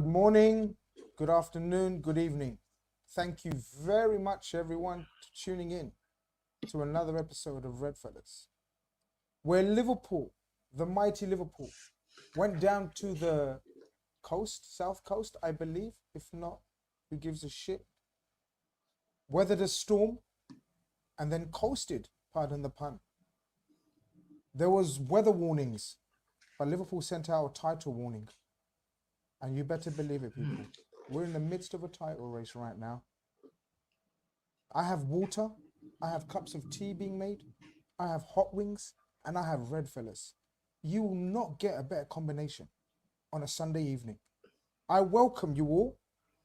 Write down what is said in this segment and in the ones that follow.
morning, good afternoon, good evening. Thank you very much, everyone, for tuning in to another episode of REDFELLAS, where Liverpool, the mighty Liverpool, went down to the coast, south coast, I believe. If not, who gives a shit? Weathered a storm and then coasted, pardon the pun. There was weather warnings, but Liverpool sent out a title warning. And you better believe it, people. We're in the midst of a title race right now. I have water, I have cups of tea being made, I have hot wings, and I have REDFELLAS. You will not get a better combination on a Sunday evening. I welcome you all.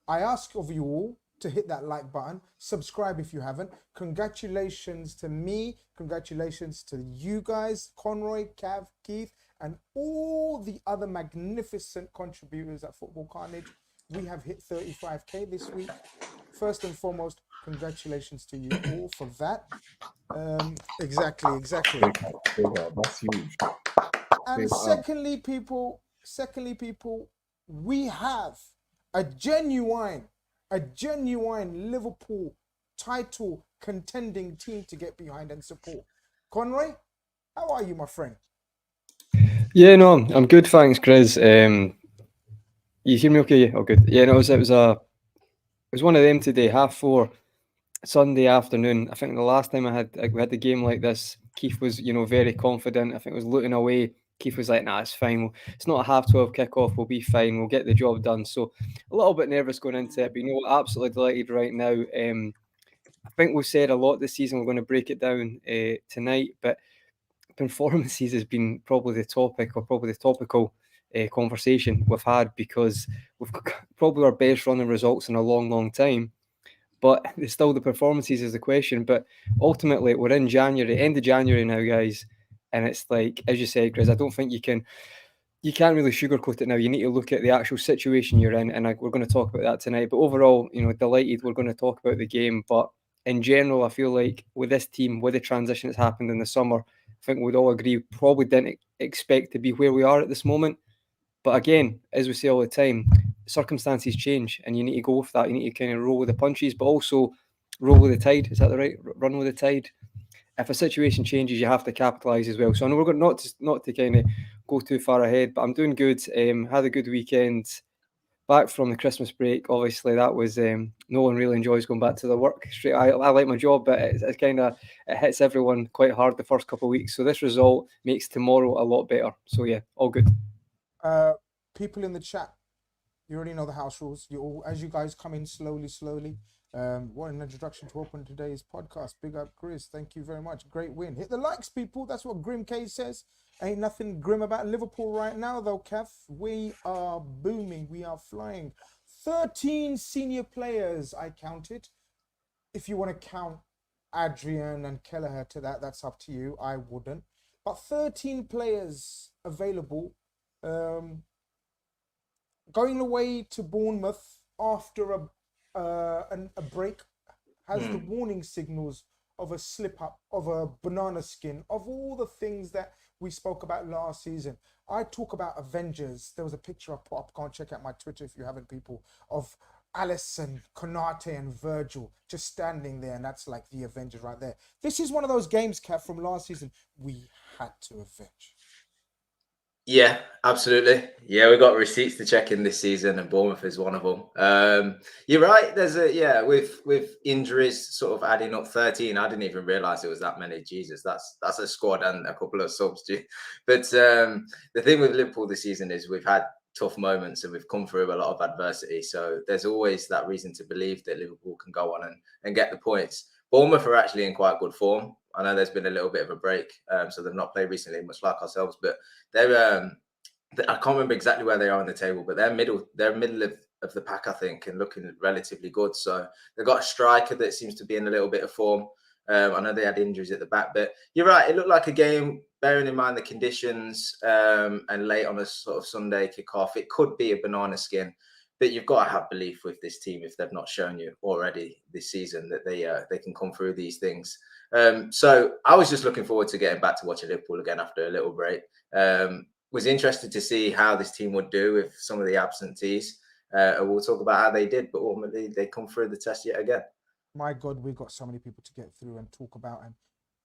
I ask of you all to hit that like button, subscribe if you haven't. Congratulations to me, congratulations to you guys, Conroy, Cav, Keith, and all the other magnificent contributors at Football Khanage. We have hit 35k this week. First and foremost, congratulations to you all for that. Exactly. That's huge. And secondly, people, we have a genuine Liverpool title contending team to get behind and support. Conroy, how are you, my friend? Yeah, no, I'm good, thanks, Chris. You hear me okay? Oh, good. Yeah, no, it was one of them today, 4:30 Sunday afternoon. I think the last time we had the game like this, Keith was, very confident. I think it was looking away. Keith was like, nah, it's fine. It's not a 12:30 kickoff. We'll be fine. We'll get the job done. So a little bit nervous going into it, but absolutely delighted right now. I think we've said a lot this season. We're going to break it down tonight, but performances has been probably the topic, or probably the topical conversation we've had, because we've got probably our best running results in a long time. But it's still the performances is the question. But ultimately, we're in January, end of January now, guys. And it's like, as you said, Chris, I don't think you can't really sugarcoat it now. You need to look at the actual situation you're in. And we're going to talk about that tonight. But overall, delighted we're going to talk about the game. But in general, I feel like with this team, with the transition that's happened in the summer, I think we'd all agree probably didn't expect to be where we are at this moment. But again, as we say all the time, circumstances change and you need to go with that. You need to kind of roll with the punches, but also roll with the tide. Is that the right? Run with the tide. If a situation changes, you have to capitalise as well. So I know we're going not to kind of go too far ahead, but I'm doing good. Had a good weekend. Back from the Christmas break, obviously that was no one really enjoys going back to the work. Straight, I like my job, but it kind of hits everyone quite hard the first couple of weeks. So this result makes tomorrow a lot better. So yeah, all good. People in the chat, you already know the house rules. You all, as you guys come in slowly. What an introduction to open today's podcast. Big up, Chris. Thank you very much. Great win. Hit the likes, people. That's what Grim K says. Ain't nothing grim about Liverpool right now, though, Kev. We are booming. We are flying. 13 senior players, I counted. If you want to count Adrian and Kelleher to that, that's up to you. I wouldn't. But 13 players available. Going away to Bournemouth after a break has the warning signals of a slip up, of a banana skin, of all the things that we spoke about last season. I talk about Avengers. There was a picture I put up. Go and check out my Twitter if you haven't, people, of Alisson, Konate and Virgil just standing there, and that's like the Avengers right there. This is one of those games, Kev, from last season we had to avenge. Yeah, absolutely. Yeah, we got receipts to check in this season, and Bournemouth is one of them. You're right. There's with injuries sort of adding up 13. I didn't even realize it was that many. Jesus, that's a squad and a couple of subs. But the thing with Liverpool this season is we've had tough moments and we've come through a lot of adversity. So there's always that reason to believe that Liverpool can go on and get the points. Bournemouth are actually in quite good form. I know there's been a little bit of a break, so they've not played recently, much like ourselves. But they're I can't remember exactly where they are in the table, but they're middle of the pack, I think, and looking relatively good. So they've got a striker that seems to be in a little bit of form. I know they had injuries at the back, but you're right. It looked like a game, bearing in mind the conditions and late on a sort of Sunday kickoff. It could be a banana skin. But you've got to have belief with this team if they've not shown you already this season that they can come through these things. So I was just looking forward to getting back to watching Liverpool again after a little break. Was interested to see how this team would do with some of the absentees. and we'll talk about how they did, but ultimately they come through the test yet again. My God, we've got so many people to get through and talk about, and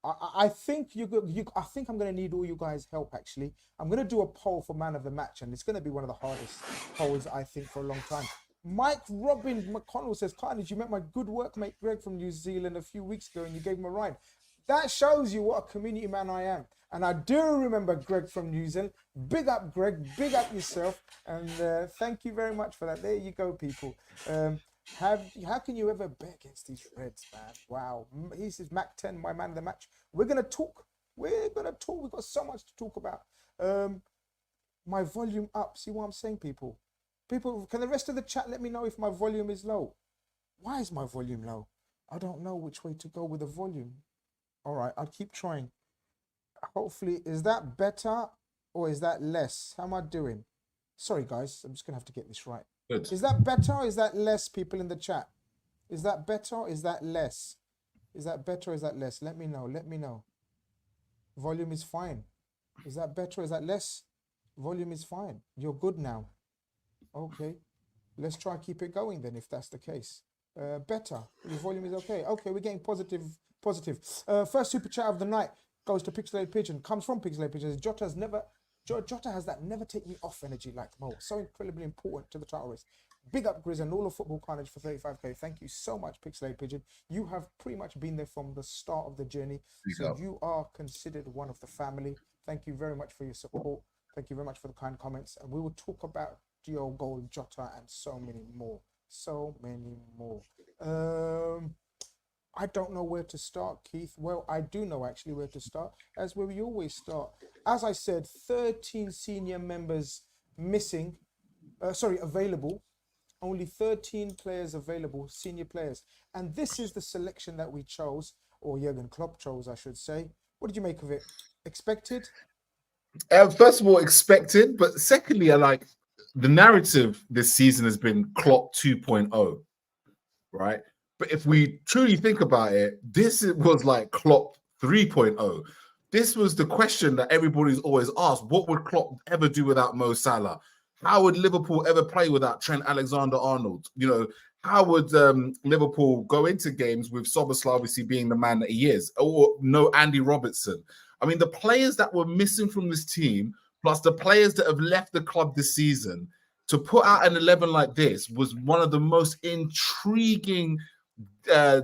I think I think I'm going to need all you guys' help. Actually, I'm going to do a poll for man of the match, and it's going to be one of the hardest polls I think for a long time. Mike Robin McConnell says, "Khanage, you met my good workmate Greg from New Zealand a few weeks ago, and you gave him a ride. That shows you what a community man I am." And I do remember Greg from New Zealand. Big up, Greg. Big up yourself. And thank you very much for that. There you go, people. How can you ever bet against these Reds, man? Wow. He says, Mac 10, my man of the match. We're going to talk. We've got so much to talk about. My volume up. See what I'm saying, people? People, can the rest of the chat let me know if my volume is low? Why is my volume low? I don't know which way to go with the volume. All right, I'll keep trying. Hopefully, is that better or is that less? How am I doing? Sorry, guys. I'm just going to have to get this right. Good. Is that better or is that less, people in the chat? Is that better or is that less? Is that better or is that less? Let me know. Let me know. Volume is fine. Is that better or is that less? Volume is fine. You're good now. Okay. Let's try and keep it going then if that's the case. Better. Your volume is okay. Okay, we're getting positive. First super chat of the night goes to Pixelated Pigeon. Comes from Pixelated Pigeon. Jota has that never take me off energy like Mo. So incredibly important to the title race. Big up Grizz and all of Football Khanage for 35k. Thank you so much, Pixelated Pigeon. You have pretty much been there from the start of the journey. So you are considered one of the family. Thank you very much for your support. Thank you very much for the kind comments. And we will talk about Gio Goal, Jota, and so many more. So many more. I don't know where to start, Keith. Well, I do know actually where to start, as where we always start. As I said, 13 senior members missing, available. Only 13 players available, senior players. And this is the selection that we chose, or Jurgen Klopp chose, I should say. What did you make of it? Expected? First of all, expected, but secondly, I like the narrative this season has been Klopp 2.0, right? But if we truly think about it, this was like Klopp 3.0. This was the question that everybody's always asked. What would Klopp ever do without Mo Salah? How would Liverpool ever play without Trent Alexander-Arnold? You know, how would Liverpool go into games with Szoboszlai obviously being the man that he is? Or no Andy Robertson? I mean, the players that were missing from this team, plus the players that have left the club this season, to put out an 11 like this was one of the most intriguing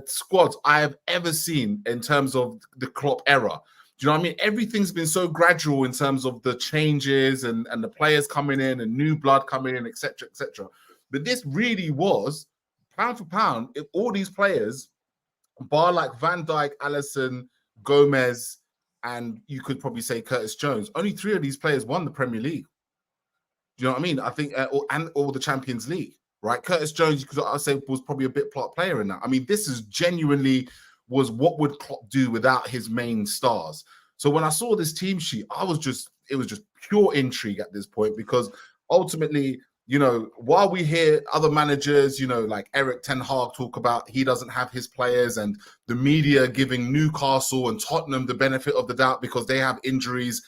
squads I have ever seen in terms of the Klopp era. Do you know what I mean? Everything's been so gradual in terms of the changes and the players coming in and new blood coming in, etc., etc. But this really was, pound for pound, if all these players, bar like Van Dijk, Alisson, Gomez, and you could probably say Curtis Jones, only 3 of these players won the Premier League. Do you know what I mean? I think, or the Champions League, right? Curtis Jones, you could say, was probably a bit plot player in that. I mean, this is genuinely was what would Klopp do without his main stars. So when I saw this team sheet, it was just pure intrigue at this point, because ultimately, you know, while we hear other managers, you know, like Eric Ten Hag talk about he doesn't have his players, and the media giving Newcastle and Tottenham the benefit of the doubt because they have injuries,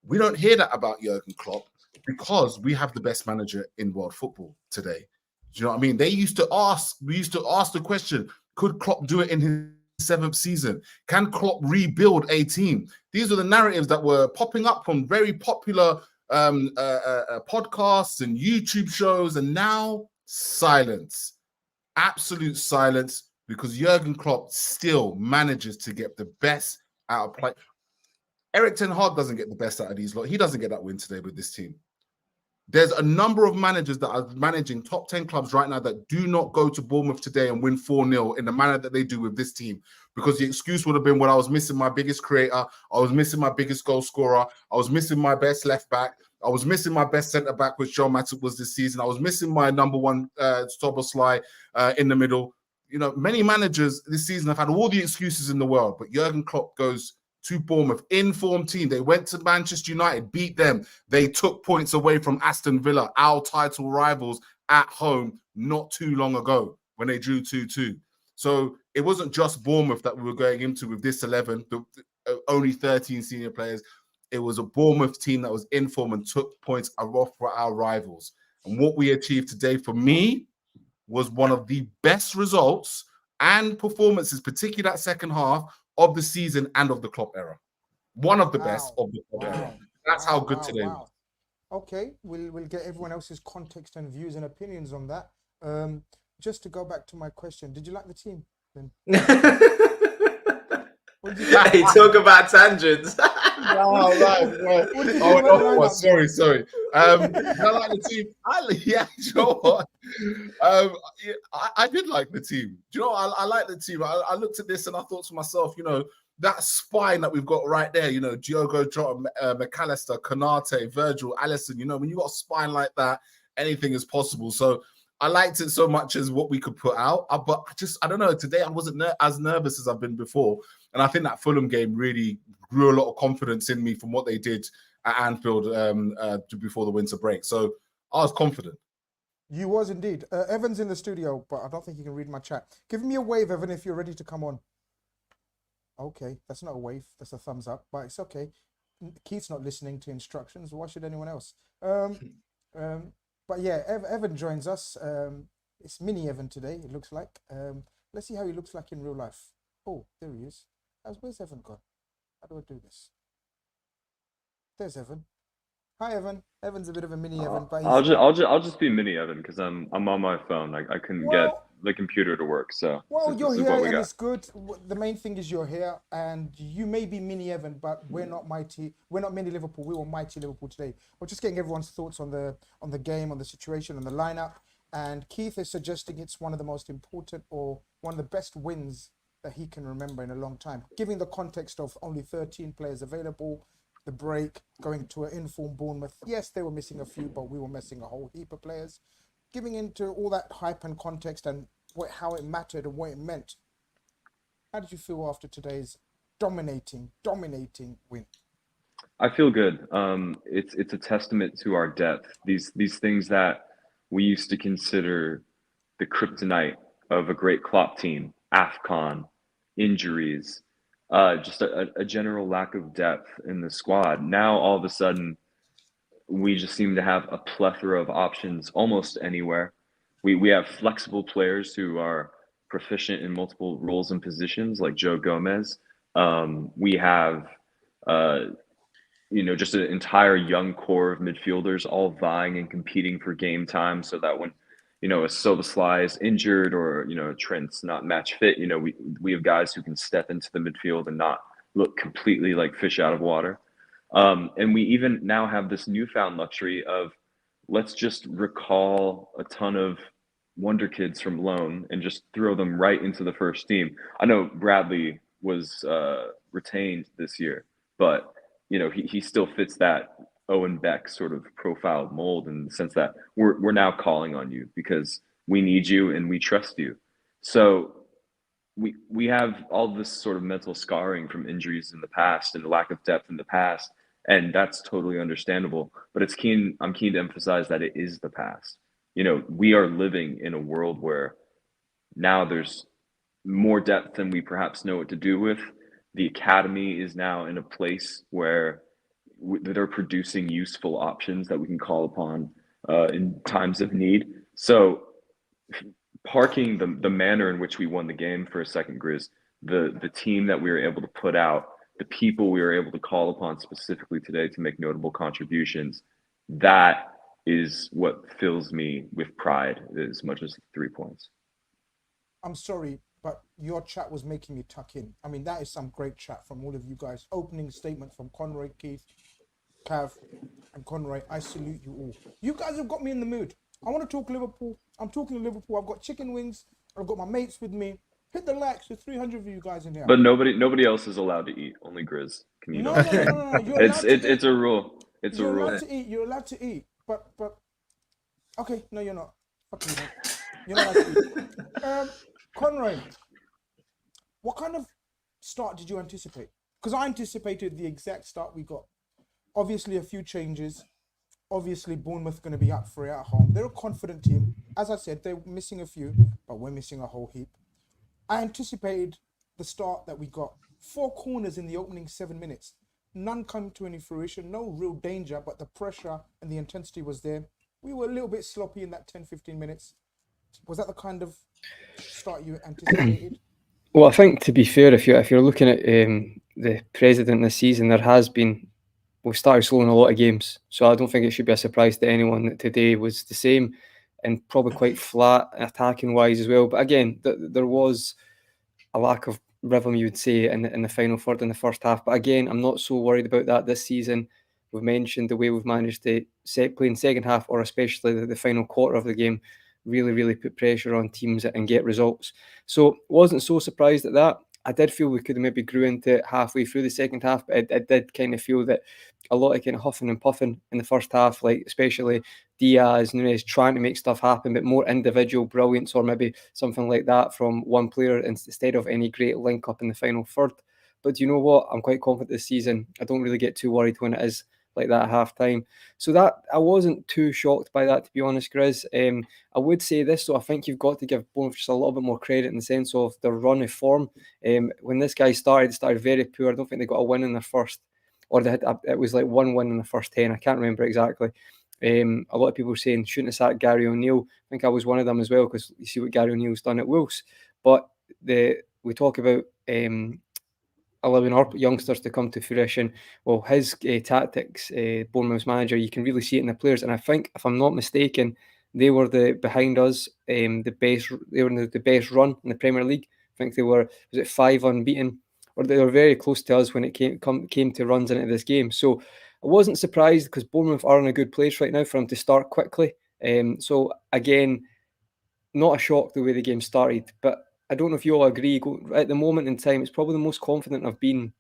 we don't hear that about Jurgen Klopp, because we have the best manager in world football today. Do you know what I mean? We used to ask the question, could Klopp do it in his 7th season? Can Klopp rebuild a team? These are the narratives that were popping up from very popular podcasts and YouTube shows, and now silence, absolute silence, because Jurgen Klopp still manages to get the best out of play. Eric Ten Hag doesn't get the best out of these lot. He doesn't get that win today with this team. There's a number of managers that are managing top 10 clubs right now that do not go to Bournemouth today and win 4-0 in the manner that they do with this team, because the excuse would have been, well, I was missing my biggest creator, I was missing my biggest goal scorer, I was missing my best left back, I was missing my best centre back, which Joe Matip was this season, I was missing my number one Szoboszlai in the middle. You know, many managers this season have had all the excuses in the world, but Jurgen Klopp goes to Bournemouth, in-form team. They went to Manchester United, beat them. They took points away from Aston Villa, our title rivals, at home not too long ago when they drew 2-2. So it wasn't just Bournemouth that we were going into with this 11, only 13 senior players. It was a Bournemouth team that was in form and took points off for our rivals. And what we achieved today, for me, was one of the best results and performances, particularly that second half of the season and of the Klopp era. One of the best of the Klopp era. That's how good today was. Okay, we'll get everyone else's context and views and opinions on that. Just to go back to my question, did you like the team then? Hey, talk about tangents. Sorry. I like the team. You know what? I did like the team. Do you know what? I like the team. I looked at this and I thought to myself, you know, that spine that we've got right there, you know, Diogo, Jota, McAllister, Konate, Virgil, Alisson, you know, when you got a spine like that, anything is possible. So I liked it so much as what we could put out. But I don't know, today I wasn't as nervous as I've been before. And I think that Fulham game really grew a lot of confidence in me from what they did at Anfield before the winter break. So I was confident. You was indeed. Evan's in the studio, but I don't think you can read my chat. Give me a wave, Evan, if you're ready to come on. Okay, that's not a wave. That's a thumbs up, but it's okay. Keith's not listening to instructions. Why should anyone else? But yeah, Evan joins us. It's mini Evan today, it looks like. Let's see how he looks like in real life. Oh, there he is. Where's Evan gone? How do I do this? There's Evan. Hi, Evan. Evan's a bit of a mini Evan, but I'll just be mini Evan because I'm on my phone. I couldn't get the computer to work. So you're here and it's good. The main thing is you're here, and you may be mini Evan, but we're not mighty. We're not mini Liverpool. We were mighty Liverpool today. We're just getting everyone's thoughts on the game, on the situation, on the lineup. And Keith is suggesting it's one of the most important or one of the best wins that he can remember in a long time, giving the context of only 13 players available. The break, going to an informed Bournemouth. Yes, they were missing a few, but we were missing a whole heap of players. Giving into all that hype and context and how it mattered and what it meant. How did you feel after today's dominating win? I feel good. It's a testament to our depth. These things that we used to consider the kryptonite of a great Klopp team, AFCON, injuries, just a general lack of depth in the squad. Now, all of a sudden, we just seem to have a plethora of options almost anywhere. We have flexible players who are proficient in multiple roles and positions, like Joe Gomez. We have, just an entire young core of midfielders all vying and competing for game time so that when a Soboslai is injured or, Trent's not match fit, we have guys who can step into the midfield and not look completely like fish out of water. And we even now have this newfound luxury of let's just recall a ton of wonder kids from loan and just throw them right into the first team. I know Bradley was retained this year, but, he still fits that Owen Beck sort of profile mold in the sense that we're now calling on you because we need you and we trust you. So we have all this sort of mental scarring from injuries in the past and the lack of depth in the past, and that's totally understandable. But I'm keen to emphasize that it is the past. We are living in a world where now there's more depth than we perhaps know what to do with. The academy is now in a place where they're producing useful options that we can call upon in times of need. So parking the manner in which we won the game for a second, Grizz, the team that we were able to put out, the people we were able to call upon specifically today to make notable contributions, that is what fills me with pride as much as 3 points. I'm sorry, but your chat was making me tuck in. I mean, that is some great chat from all of you guys. Opening statement from Conroy, Keith, Cav, and Conroy. I salute you all. You guys have got me in the mood. I want to talk Liverpool. I'm talking Liverpool. I've got chicken wings. I've got my mates with me. Hit the likes with 300 of you guys in here. But nobody else is allowed to eat. Only Grizz can eat. No. You're it's a rule. It's a rule. You're allowed to eat. You're allowed to eat. But okay, no, you're not. Fuck you, man. You're not allowed to eat. Conroy, what kind of start did you anticipate? Because I anticipated the exact start we got. Obviously, a few changes. Obviously, Bournemouth going to be up for it at home. They're a confident team. As I said, they're missing a few, but we're missing a whole heap. I anticipated the start that we got. 4 corners in the opening 7 minutes. None come to any fruition. No real danger, but the pressure and the intensity was there. we were a little bit sloppy in that 10-15 minutes. Was that the kind of start you anticipated? Well, I think to be fair, if you're looking at the president this season, there has been we've started slowing a lot of games, so I don't think it should be a surprise to anyone that today was the same, and probably quite flat attacking wise as well. But again, there was a lack of rhythm, you would say, in the final third in the first half. But again, I'm not so worried about that this season. We've mentioned the way we've managed to play in second half, or especially the final quarter of the game, really put pressure on teams and get results. So wasn't so surprised at that. I did feel we could have maybe grew into it halfway through the second half, but I did kind of feel that a lot of kind of huffing and puffing in the first half, like especially Diaz, Nunez trying to make stuff happen, but more individual brilliance or maybe something like that from one player instead of any great link up in the final third. But you know what? I'm quite confident this season. I don't really get too worried when it is like that at half time. So that I wasn't too shocked by that, to be honest, Grizz. I would say this, though, I think you've got to give Bournemouth just a little bit more credit in the sense of their run of form. When this guy started very poor. I don't think they got a win in their first, or they had it was like one win in the first 10. I can't remember exactly. A lot of people were saying shouldn't have sacked Gary O'Neill. I think I was one of them as well, because you see what Gary O'Neill's done at Wolves. But we talk about 11 youngsters to come to fruition. Well, his tactics, Bournemouth's manager, you can really see it in the players. And I think, if I'm not mistaken, they were behind us, the best. They were in the best run in the Premier League. I think they were, was it 5 unbeaten, or they were very close to us when it came to runs into this game. So I wasn't surprised, because Bournemouth are in a good place right now for them to start quickly. So again, not a shock the way the game started, but I don't know if you all agree. At the moment in time, it's probably the most confident I've been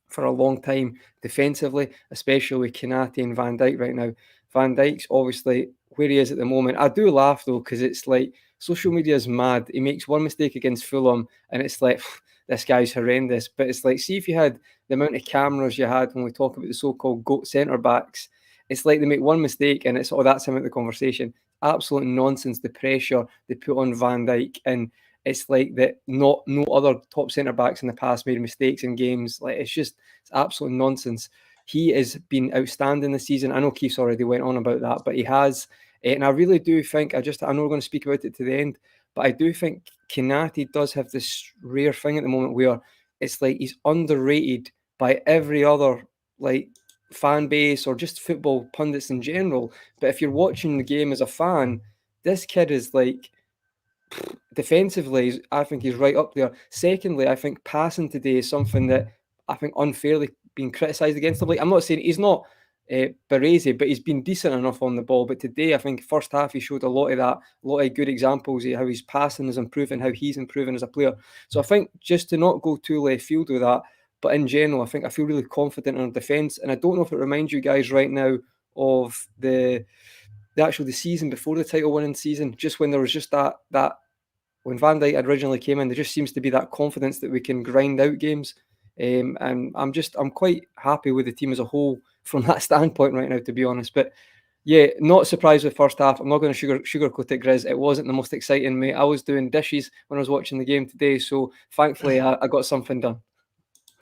for a long time defensively, especially with Konate and Van Dijk right now. Van Dijk's obviously where he is at the moment. I do laugh though, because it's like social media is mad. He makes one mistake against Fulham and it's like, this guy's horrendous. But it's like, see if you had the amount of cameras you had when we talk about the so-called GOAT centre-backs, it's like they make one mistake and it's, oh, that's him out of the conversation. Absolute nonsense, the pressure they put on Van Dijk, and it's like that no other top centre-backs in the past made mistakes in games. Like, it's absolute nonsense. He has been outstanding this season. I know Keith's already went on about that, but he has. And I really do think, I know we're going to speak about it to the end, but I do think Konate does have this rare thing at the moment where it's like he's underrated by every other like fan base or just football pundits in general. But if you're watching the game as a fan, this kid is like, defensively, I think he's right up there. Secondly, I think passing today is something that I think unfairly being criticised against him. Like, I'm not saying he's not Baresi, but he's been decent enough on the ball. But today, I think first half he showed a lot of that, a lot of good examples of how his passing is improving, how he's improving as a player. So I think just to not go too left field with that, but in general, I think I feel really confident in our defence. And I don't know if it reminds you guys right now of the season before the title winning season, just when there was just that when Van Dijk originally came in, there just seems to be that confidence that we can grind out games. And I'm quite happy with the team as a whole from that standpoint right now, to be honest. But yeah, not surprised with first half. I'm not going to sugarcoat it, Grizz. It wasn't the most exciting, mate. I was doing dishes when I was watching the game today, so thankfully I got something done.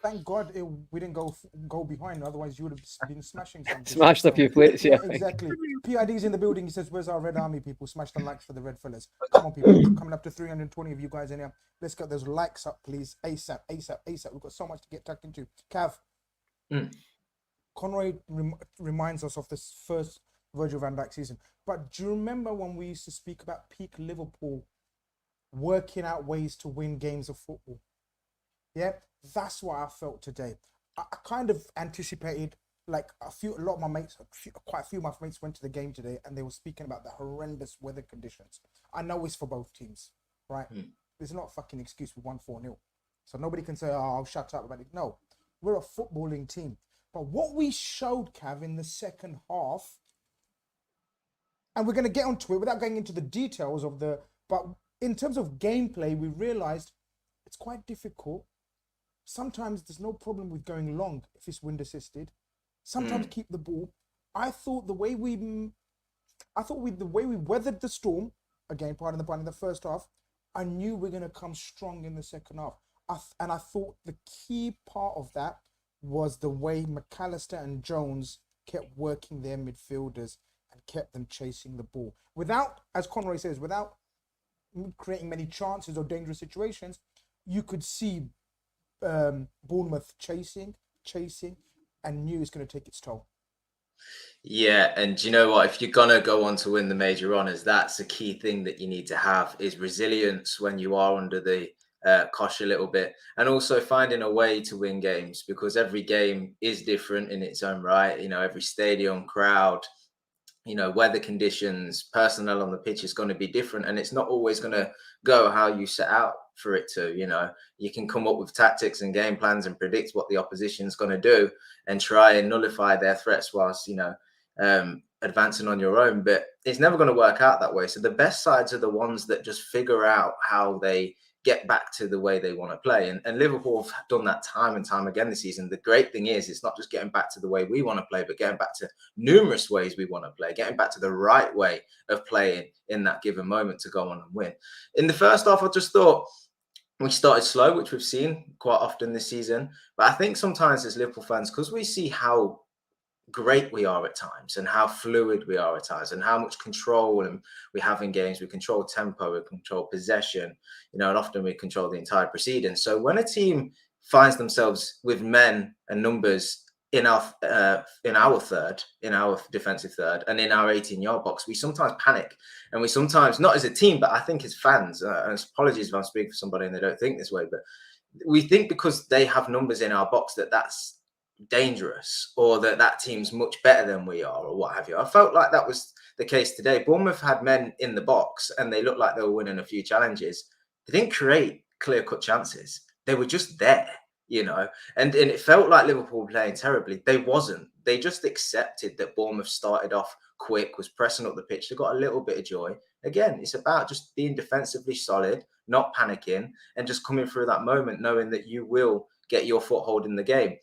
Thank God we didn't go behind. Otherwise, you would have been smashing something. Smashed a few plates, yeah. Exactly. PID's in the building. He says, "Where's our Red Army people? Smash the likes for the Red Fellas. Come on, people. Coming up to 320 of you guys in here. Let's get those likes up, please. ASAP. We've got so much to get tucked into. Cav, Conroy reminds us of this first Virgil van Dijk season. But do you remember when we used to speak about peak Liverpool working out ways to win games of football? Yeah, that's what I felt today. I kind of anticipated, like quite a few of my mates went to the game today and they were speaking about the horrendous weather conditions. I know it's for both teams, right? There's not a fucking excuse we won 4-0. So nobody can say, oh, I'll shut up about it. No, we're a footballing team. But what we showed, Cav, in the second half, and we're going to get onto it without going into the details but in terms of gameplay, we realized it's quite difficult. Sometimes there's no problem with going long if it's wind assisted. Sometimes keep the ball. I thought the way we weathered the storm, again, pardon the pun, in the first half, I knew we're going to come strong in the second half. And I thought the key part of that was the way McAllister and Jones kept working their midfielders and kept them chasing the ball. Without, as Conroy says, without creating many chances or dangerous situations, you could see Bournemouth chasing, and knew it's going to take its toll. Yeah, and you know what? If you're gonna go on to win the major honours, that's a key thing that you need to have is resilience when you are under the cosh a little bit, and also finding a way to win games, because every game is different in its own right. You know, every stadium, crowd, you know, weather conditions, personnel on the pitch is going to be different, and it's not always going to go how you set out for it to. You know, you can come up with tactics and game plans and predict what the opposition is going to do and try and nullify their threats whilst, you know, advancing on your own, but it's never going to work out that way. So the best sides are the ones that just figure out how they get back to the way they want to play. And Liverpool have done that time and time again this season. The great thing is it's not just getting back to the way we want to play, but getting back to numerous ways we want to play, getting back to the right way of playing in that given moment to go on and win. In the first half, I just thought we started slow, which we've seen quite often this season. But I think sometimes as Liverpool fans, because we see how great we are at times and how fluid we are at times and how much control and we have in games, we control tempo, we control possession, you know, and often we control the entire proceedings. So when a team finds themselves with men and numbers in our third, in our defensive third, and in our 18-yard box, we sometimes panic, and we sometimes, not as a team, but I think as fans, and apologies if I'm speaking for somebody and they don't think this way, but we think because they have numbers in our box that's dangerous, or that team's much better than we are, or what have you. I felt like that was the case today. Bournemouth had men in the box and they looked like they were winning a few challenges. They didn't create clear-cut chances. They were just there, you know, and it felt like Liverpool were playing terribly. They wasn't. They just accepted that Bournemouth started off quick, was pressing up the pitch. They got a little bit of joy. Again, it's about just being defensively solid, not panicking, and just coming through that moment knowing that you will get your foothold in the game.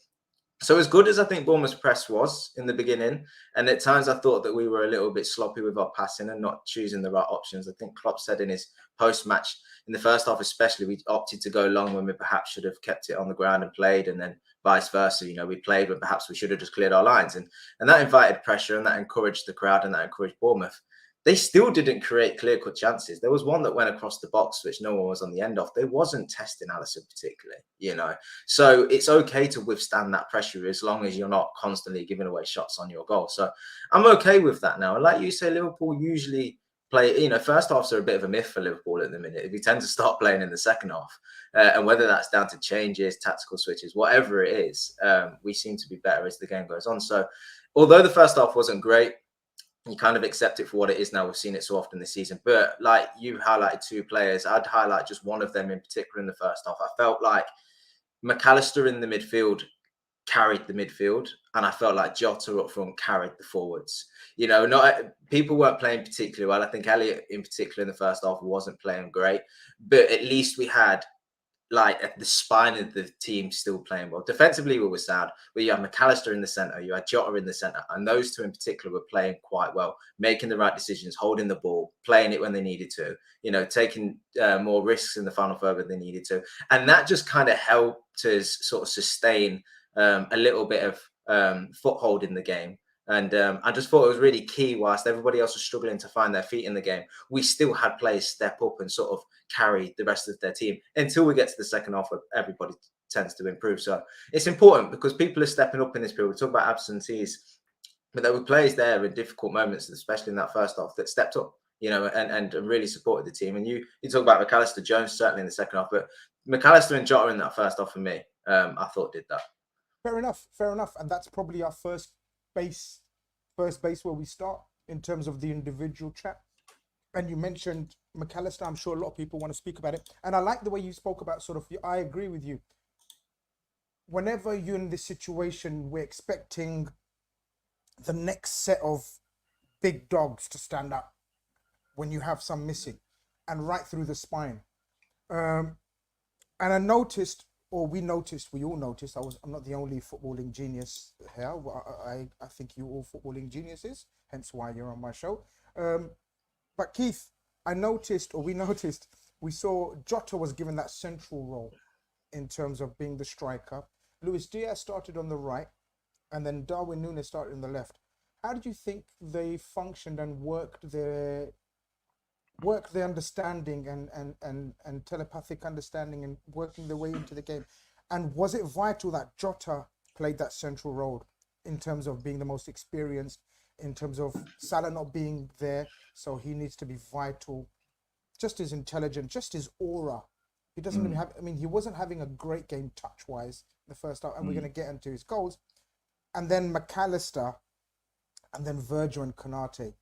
So as good as I think Bournemouth's press was in the beginning, and at times I thought that we were a little bit sloppy with our passing and not choosing the right options. I think Klopp said in his post-match, in the first half especially, we opted to go long when we perhaps should have kept it on the ground and played, and then vice versa. You know, we played when perhaps we should have just cleared our lines. And that invited pressure, and that encouraged the crowd, and that encouraged Bournemouth. They still didn't create clear-cut chances. There was one that went across the box, which no one was on the end of. They wasn't testing Alisson particularly, you know. So it's okay to withstand that pressure as long as you're not constantly giving away shots on your goal. So I'm okay with that now. And like you say, Liverpool usually play, you know, first halves are a bit of a myth for Liverpool at the minute. We tend to start playing in the second half. And whether that's down to changes, tactical switches, whatever it is, we seem to be better as the game goes on. So although the first half wasn't great, you kind of accept it for what it is now. We've seen it so often this season. But like you highlighted two players, I'd highlight just one of them in particular in the first half. I felt like McAllister in the midfield carried the midfield, and I felt like Jota up front carried the forwards. You know, not people weren't playing particularly well. I think Elliott in particular in the first half wasn't playing great, but at least we had like the spine of the team still playing well. Defensively, we were sound. But you had McAllister in the centre, you had Jota in the centre, and those two in particular were playing quite well, making the right decisions, holding the ball, playing it when they needed to, you know, taking more risks in the final third when they needed to. And that just kind of helped us sort of sustain a little bit of foothold in the game. And I just thought it was really key, whilst everybody else was struggling to find their feet in the game, we still had players step up and sort of carry the rest of their team until we get to the second half where everybody tends to improve. So it's important because people are stepping up in this period. We talk about absentees, but there were players there in difficult moments, especially in that first half, that stepped up, you know, and really supported the team. And you talk about McAllister, Jones certainly in the second half, but McAllister and Jota in that first half for me, I thought did that. Fair enough. And that's probably our first base where we start in terms of the individual chat. And you mentioned McAllister. I'm sure a lot of people want to speak about it. And I like the way you spoke about sort of, I agree with you. Whenever you're in this situation, we're expecting the next set of big dogs to stand up when you have some missing and right through the spine. And I noticed, or we all noticed, I'm not the only footballing genius here. I think you all footballing geniuses, hence why you're on my show. But Keith, we saw Jota was given that central role in terms of being the striker. Luis Diaz started on the right, and then Darwin Nunez started on the left. how did you think they functioned and worked their understanding and telepathic understanding and working their way into the game? And was it vital that Jota played that central role in terms of being the most experienced, in terms of Salah not being there, so he needs to be vital, just his intelligence, just his aura. He doesn't really have, I mean, he wasn't having a great game touch-wise in the first half, and we're going to get into his goals. And then McAllister, and then Virgil and Konate.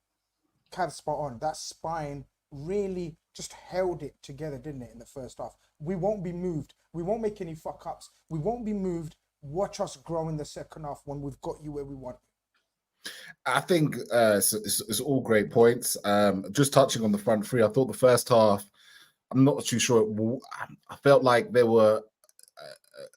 Cav, spot on. That spine really just held it together, didn't it, in the first half? We won't be moved. We won't make any fuck-ups. We won't be moved. Watch us grow in the second half when we've got you where we want. I think it's all great points. Just touching on the front three, I thought the first half, I'm not too sure. I felt like there were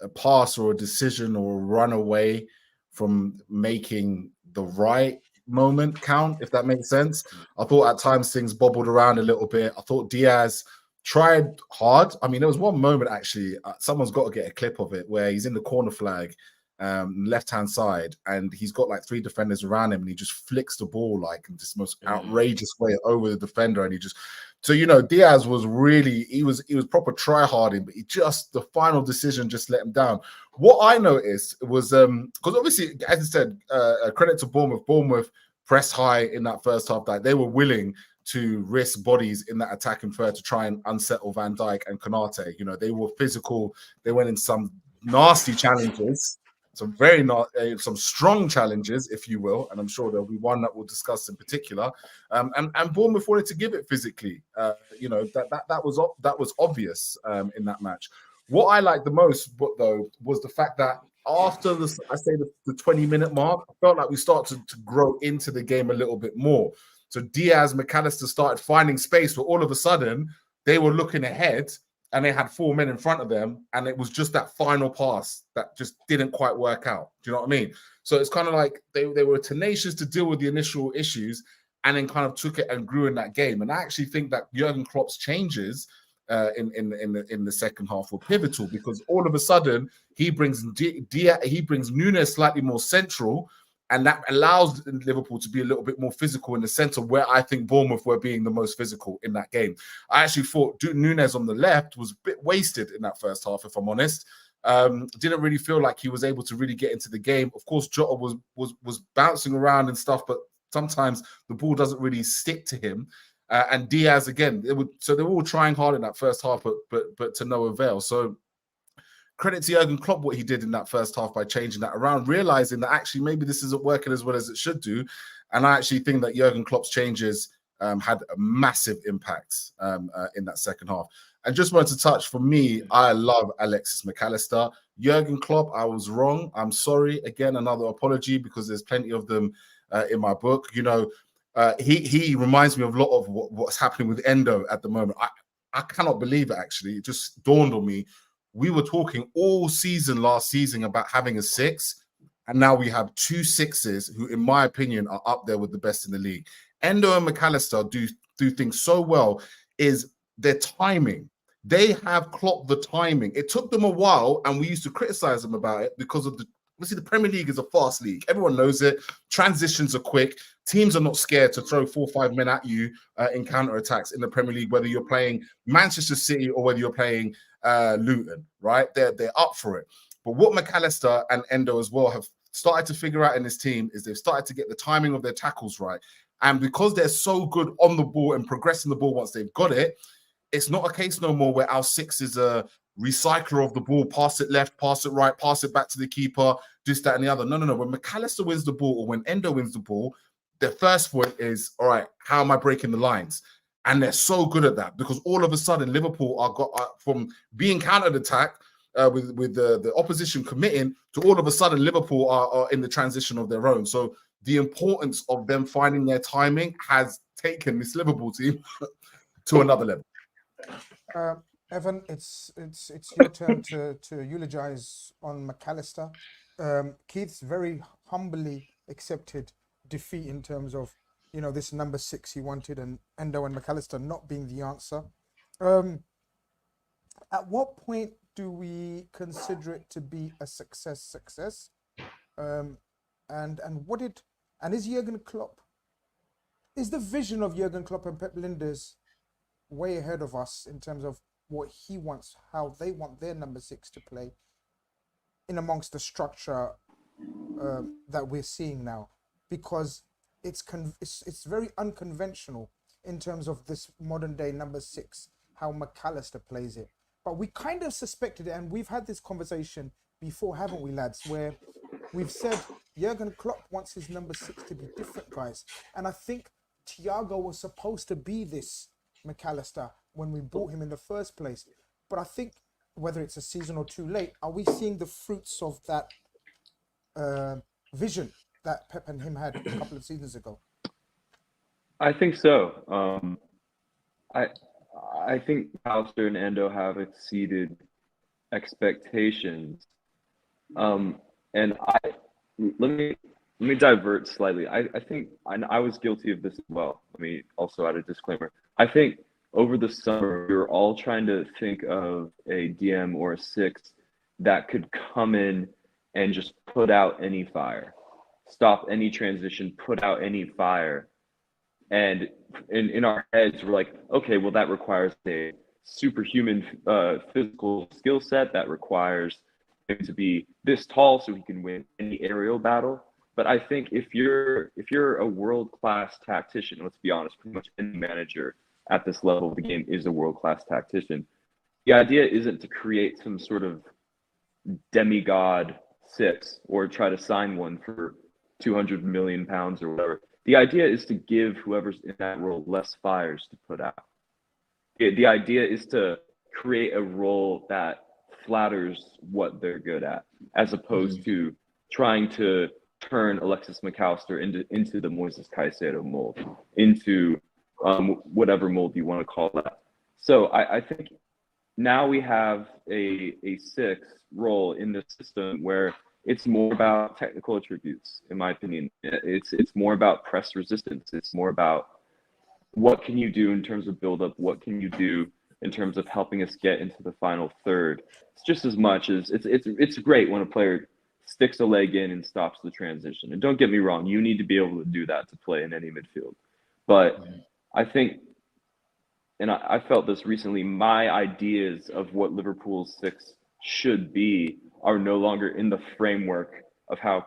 a pass or a decision or a run away from making the right moment count, if that makes sense. I thought at times things bobbled around a little bit. I thought Diaz tried hard. I mean, there was one moment actually, someone's got to get a clip of it, where he's in the corner flag, left-hand side, and he's got like 3 defenders around him, and he just flicks the ball like in this most outrageous way over the defender, and he just, so Diaz was really, he was proper try-harding, but he just, the final decision just let him down. What I noticed was, because obviously, as I said, credit to Bournemouth pressed high in that first half, that they were willing to risk bodies in that attacking third to try and unsettle Van Dijk and Konate. They were physical. They went in some nasty challenges, some some strong challenges, if you will, and I'm sure there'll be one that we'll discuss in particular. And Bournemouth wanted to give it physically. That was obvious in that match. What I liked the most, though, was the fact that after the 20-minute mark, I felt like we started to grow into the game a little bit more. So Diaz, McAllister started finding space, where all of a sudden they were looking ahead and they had 4 men in front of them, and it was just that final pass that just didn't quite work out. Do you know what I mean? So it's kind of like they were tenacious to deal with the initial issues and then kind of took it and grew in that game. And I actually think that Jurgen Klopp's changes in the second half were pivotal, because all of a sudden he brings Nunez slightly more central, and that allows Liverpool to be a little bit more physical in the centre, where I think Bournemouth were being the most physical in that game. I actually thought Nunez on the left was a bit wasted in that first half, if I'm honest. Didn't really feel like he was able to really get into the game. Of course, Jota was bouncing around and stuff, but sometimes the ball doesn't really stick to him. And Diaz again, they were all trying hard in that first half, but to no avail. So credit to Jurgen Klopp, what he did in that first half by changing that around, realizing that actually maybe this isn't working as well as it should do. And I actually think that Jurgen Klopp's changes had a massive impact in that second half. And just wanted to touch, for me, I love Alexis McAllister. Jurgen Klopp, I was wrong. I'm sorry. Again, another apology, because there's plenty of them in my book. He reminds me of a lot of what's happening with Endo at the moment. I cannot believe it, actually. It just dawned on me. We were talking all season last season about having a 6, and now we have 2 6s who, in my opinion, are up there with the best in the league. Endo and McAllister do things so well, is their timing. They have clocked the timing. It took them a while, and we used to criticize them about it because of obviously the Premier League is a fast league. Everyone knows it. Transitions are quick. Teams are not scared to throw 4 or 5 men at you in counter-attacks in the Premier League, whether you're playing Manchester City or whether you're playing Luton, right? They're up for it. But what McAllister and Endo as well have started to figure out in this team is they've started to get the timing of their tackles right. And because they're so good on the ball and progressing the ball once they've got it, it's not a case no more where our 6 is a recycler of the ball, pass it left, pass it right, pass it back to the keeper, this, that, and the other. No. When McAllister wins the ball or when Endo wins the ball, their first point is, all right, how am I breaking the lines? And they're so good at that, because all of a sudden Liverpool are from being counter-attack with the opposition committing to all of a sudden Liverpool are in the transition of their own. So the importance of them finding their timing has taken this Liverpool team to another level. Evan, it's your turn to eulogize on McAllister. Keith's very humbly accepted defeat in terms of this number 6 he wanted, and Endo and McAllister not being the answer. At what point do we consider it to be a success? And And is Jurgen Klopp, is the vision of Jurgen Klopp and Pep Linders way ahead of us in terms of what he wants, how they want their number 6 to play in amongst the structure that we're seeing now? Because it's very unconventional in terms of this modern day number 6, how McAllister plays it. But we kind of suspected it, and we've had this conversation before, haven't we, lads, where we've said Jurgen Klopp wants his number 6 to be different, guys. And I think Thiago was supposed to be this McAllister when we bought him in the first place. But I think whether it's a season or too late, are we seeing the fruits of that vision that Pep and him had a couple of seasons ago? I think so. I think Alistair and Endo have exceeded expectations. And let me divert slightly. I think I was guilty of this as well. Let me also add a disclaimer. I think over the summer, we were all trying to think of a DM or a 6 that could come in and just put out any fire, stop any transition, put out any fire. And in our heads, we're like, okay, well, that requires a superhuman physical skill set. That requires him to be this tall so he can win any aerial battle. But I think if you're a world-class tactician, let's be honest, pretty much any manager at this level of the game is a world-class tactician. The idea isn't to create some sort of demigod 6 or try to sign one for 200 million pounds or whatever. The idea is to give whoever's in that role less fires to put out. The idea is to create a role that flatters what they're good at, as opposed to trying to turn Alexis McAllister into the Moises Caicedo mold, into whatever mold you want to call that. So I think now we have a 6 role in the system where it's more about technical attributes, in my opinion. It's more about press resistance. It's more about what can you do in terms of build-up, what can you do in terms of helping us get into the final third. It's just as much as it's great when a player sticks a leg in and stops the transition. And don't get me wrong, you need to be able to do that to play in any midfield. But I think, and I felt this recently, my ideas of what Liverpool's 6 should be are no longer in the framework of how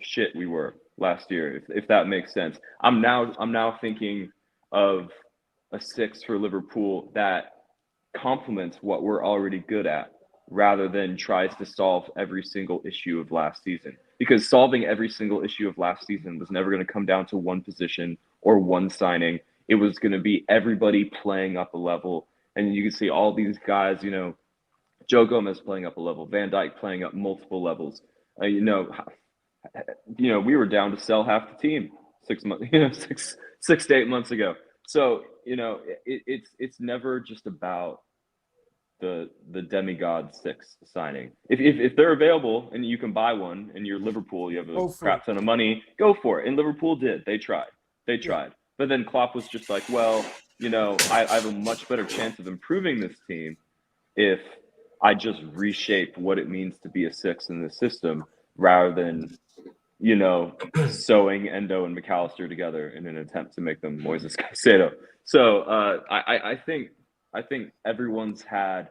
shit we were last year, if that makes sense. I'm now thinking of a 6 for Liverpool that complements what we're already good at, rather than tries to solve every single issue of last season. Because solving every single issue of last season was never going to come down to one position or one signing. It was going to be everybody playing up a level. And you can see all these guys, Joe Gomez playing up a level, Van Dijk playing up multiple levels. We were down to sell half the team 6 months, 6 to 8 months ago. So, it's never just about the demigod 6 signing. If they're available and you can buy one and you're Liverpool, you have a crap ton of money, go for it. And Liverpool did. They tried. But then Klopp was just like, well, I have a much better chance of improving this team if I just reshape what it means to be a 6 in the system, rather than, sewing Endo and McAllister together in an attempt to make them Moises Caicedo. So I think everyone's had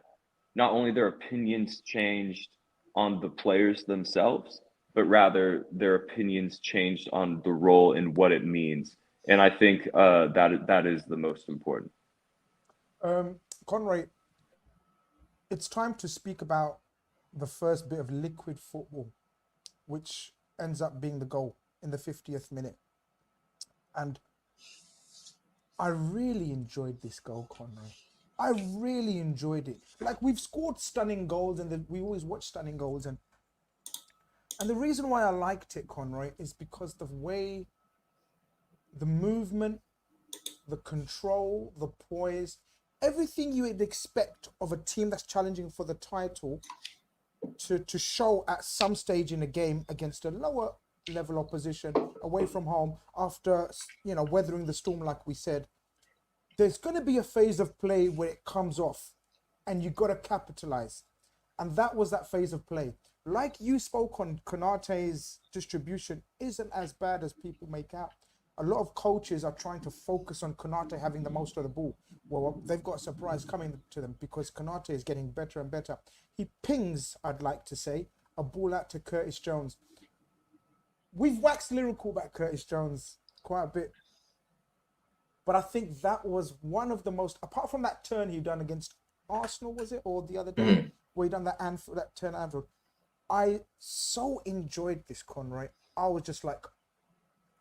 not only their opinions changed on the players themselves, but rather their opinions changed on the role and what it means. And I think that is the most important. Conrad, it's time to speak about the first bit of liquid football, which ends up being the goal in the 50th minute. And I really enjoyed this goal, Conrad. I really enjoyed it. Like, we've scored stunning goals, and we always watch stunning goals. And the reason why I liked it, Conrad, is because the way, the movement, the control, the poise, everything you would expect of a team that's challenging for the title to show at some stage in a game against a lower level opposition away from home after, weathering the storm, like we said. There's going to be a phase of play where it comes off and you got to capitalize. And that was that phase of play. like you spoke on, Konate's distribution isn't as bad as people make out. A lot of coaches are trying to focus on Konate having the most of the ball. Well, they've got a surprise coming to them because Konate is getting better and better. He pings, I'd like to say, a ball out to Curtis Jones. We've waxed lyrical about Curtis Jones quite a bit. But I think that was one of the most, apart from that turn he done against Arsenal, was it? Or the other day, where he done that turn at Anfield. I so enjoyed this, Conroy. I was just like,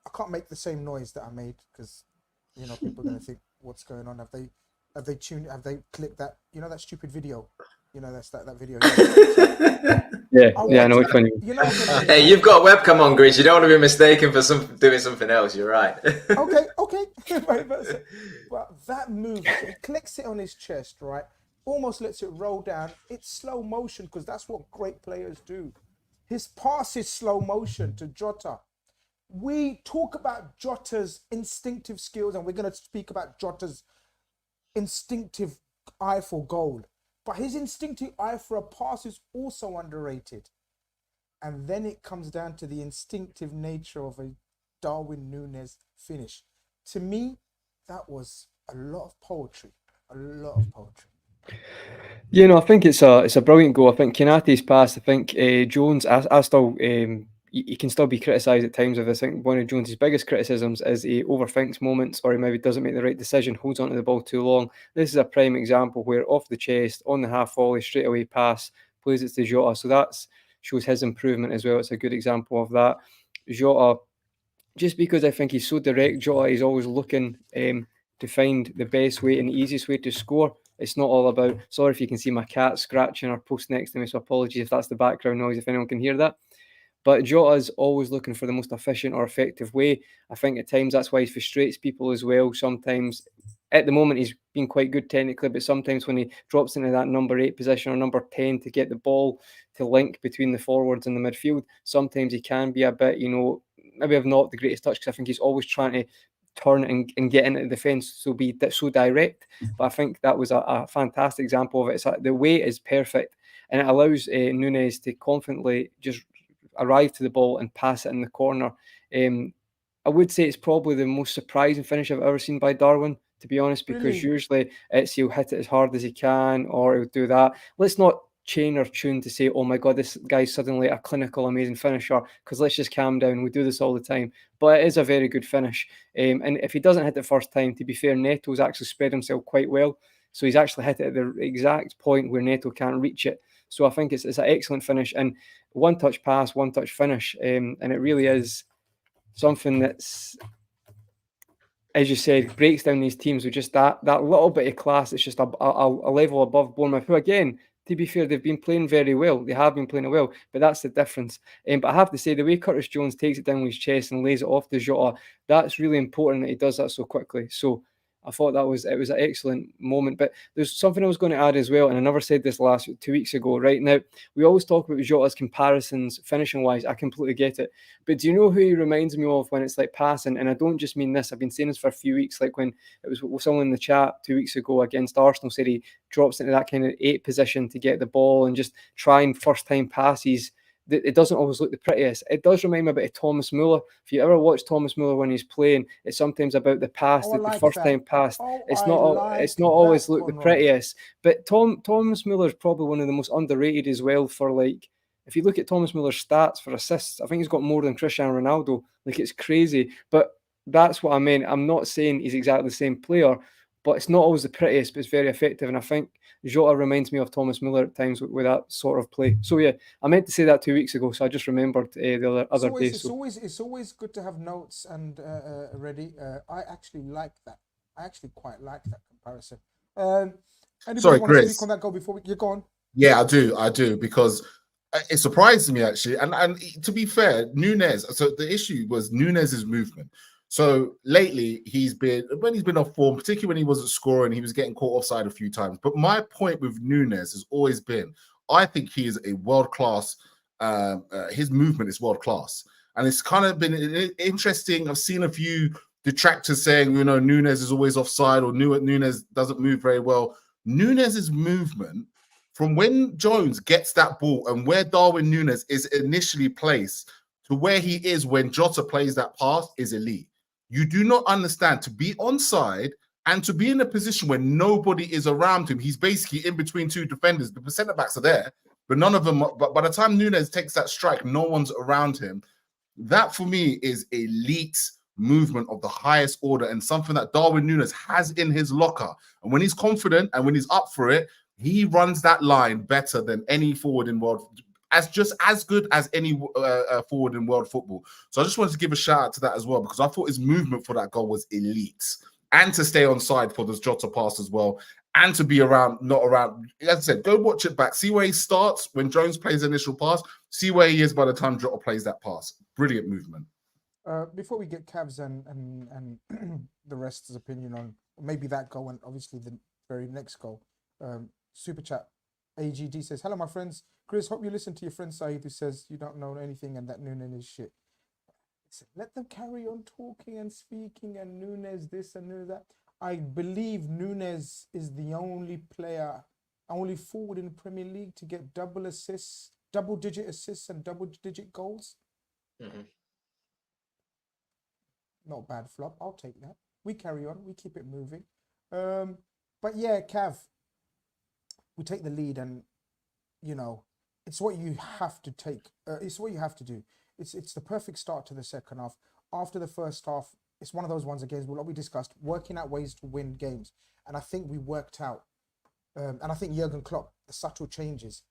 I can't make the same noise that I made because, you know, people are going to think, what's going on? Have they clicked that, you know, that stupid video? You know, that's that video. I know which one. You know what Hey, you've got a webcam on, Grizz. You don't want to be mistaken for doing something else. You're right. Okay. But that move, he clicks it on his chest, right? Almost lets it roll down. It's slow motion because that's what great players do. His pass is slow motion to Jota. We talk about Jota's instinctive skills, and we're going to speak about Jota's instinctive eye for goal. But his instinctive eye for a pass is also underrated. And then it comes down to the instinctive nature of a Darwin Nunez finish. To me, that was a lot of poetry. A lot of poetry. Yeah, no, I think it's a brilliant goal. I think Konate's pass. I think Jones. I still he can still be criticised at times of this. I think one of Jones's biggest criticisms is he overthinks moments, or he maybe doesn't make the right decision, holds onto the ball too long. This is a prime example where off the chest, on the half volley, straight away pass, plays it to Jota. So that shows his improvement as well. It's a good example of that. Jota, just because I think he's so direct, Jota is always looking to find the best way and the easiest way to score. It's not all about, sorry if you can see my cat scratching or post next to me, so apologies if that's the background noise, if anyone can hear that. But Jota is always looking for the most efficient or effective way. I think at times that's why he frustrates people as well. Sometimes, at the moment, he's been quite good technically, but sometimes when he drops into that number 8 position or number 10 to get the ball to link between the forwards and the midfield, sometimes he can be a bit, maybe have not the greatest touch, because I think he's always trying to turn and get into the defence, so be so direct. But I think that was a fantastic example of it. It's the weight is perfect, and it allows Nunez to confidently just arrive to the ball and pass it in the corner. I would say it's probably the most surprising finish I've ever seen by Darwin, to be honest, because usually he'll hit it as hard as he can, or he'll do that. Let's not chain or tune to say, oh my God, this guy's suddenly a clinical, amazing finisher, because let's just calm down. We do this all the time. But it is a very good finish. And if he doesn't hit it first time, to be fair, Neto's actually spread himself quite well. So he's actually hit it at the exact point where Neto can't reach it. So I think it's an excellent finish, and one touch pass, one touch finish. And it really is something that's, as you said, breaks down these teams with just that little bit of class. It's just a level above Bournemouth, who again, to be fair, they've been playing very well. They have been playing well, but that's the difference. But I have to say, the way Curtis Jones takes it down with his chest and lays it off to Jota, that's really important that he does that so quickly. So I thought it was an excellent moment. But there's something I was going to add as well, and I never said this 2 weeks ago. Right now, we always talk about Jota's comparisons finishing-wise. I completely get it. But do you know who he reminds me of when it's like passing? And I don't just mean this. I've been saying this for a few weeks. Like when it was someone in the chat 2 weeks ago against Arsenal said he drops into that kind of 8 position to get the ball and just trying first-time passes. It doesn't always look the prettiest. It does remind me a bit of Thomas Muller. If you ever watch Thomas Muller when he's playing, it's sometimes about the pass, the first time pass. It's not always look the prettiest. But Thomas Muller is probably one of the most underrated as well for, like, if you look at Thomas Muller's stats for assists, I think he's got more than Cristiano Ronaldo. Like, it's crazy. But that's what I meant. I'm not saying he's exactly the same player, but it's not always the prettiest, but it's very effective. And I think Jota reminds me of Thomas Muller at times with that sort of play. So yeah, I meant to say that 2 weeks ago, so I just remembered the other day. It's always good to have notes and ready. I actually like that. I actually quite like that comparison. Sorry, want to Chris. speak on that goal before you go on? Yeah, I do, because it surprised me actually. And to be fair, Nunez. So the issue was Nunez's movement. So lately, when he's been off form, particularly when he wasn't scoring, he was getting caught offside a few times. But my point with Nunez has always been, I think he is a world-class, his movement is world-class. And it's kind of been interesting. I've seen a few detractors saying, Nunez is always offside, or Nunez doesn't move very well. Nunez's movement from when Jones gets that ball and where Darwin Nunez is initially placed to where he is when Jota plays that pass is elite. You do not understand to be onside and to be in a position where nobody is around him. He's basically in between two defenders. The centre backs are there, but none of them. But by the time Nunez takes that strike, no one's around him. That for me is elite movement of the highest order and something that Darwin Nunez has in his locker. And when he's confident and when he's up for it, he runs that line better than any forward in world, as good as any forward in world football. So I just wanted to give a shout out to that as well, because I thought his movement for that goal was elite, and to stay on side for this Jota pass as well, and to be around, not around. As I said, go watch it back, see where he starts when Jones plays the initial pass, see where he is by the time Jota plays that pass. Brilliant movement. Before we get Cavs and the rest's opinion on maybe that goal and obviously the very next goal, super chat AGD says, hello my friends, Chris, hope you listen to your friend Saeed who says you don't know anything and that Nunez is shit. Let them carry on talking and speaking and Nunez this and Nunez that. I believe Nunez is the only player, only forward in the Premier League to get double-digit assists and double-digit goals. Mm-hmm. Not bad, Flop. I'll take that. We carry on. We keep it moving. But yeah, Cav, we take the lead, and you know, it's what you have to take. It's what you have to do. It's the perfect start to the second half. After the first half, it's one of those ones again, what we discussed, working out ways to win games, and I think we worked out. And I think Jurgen Klopp, the subtle changes.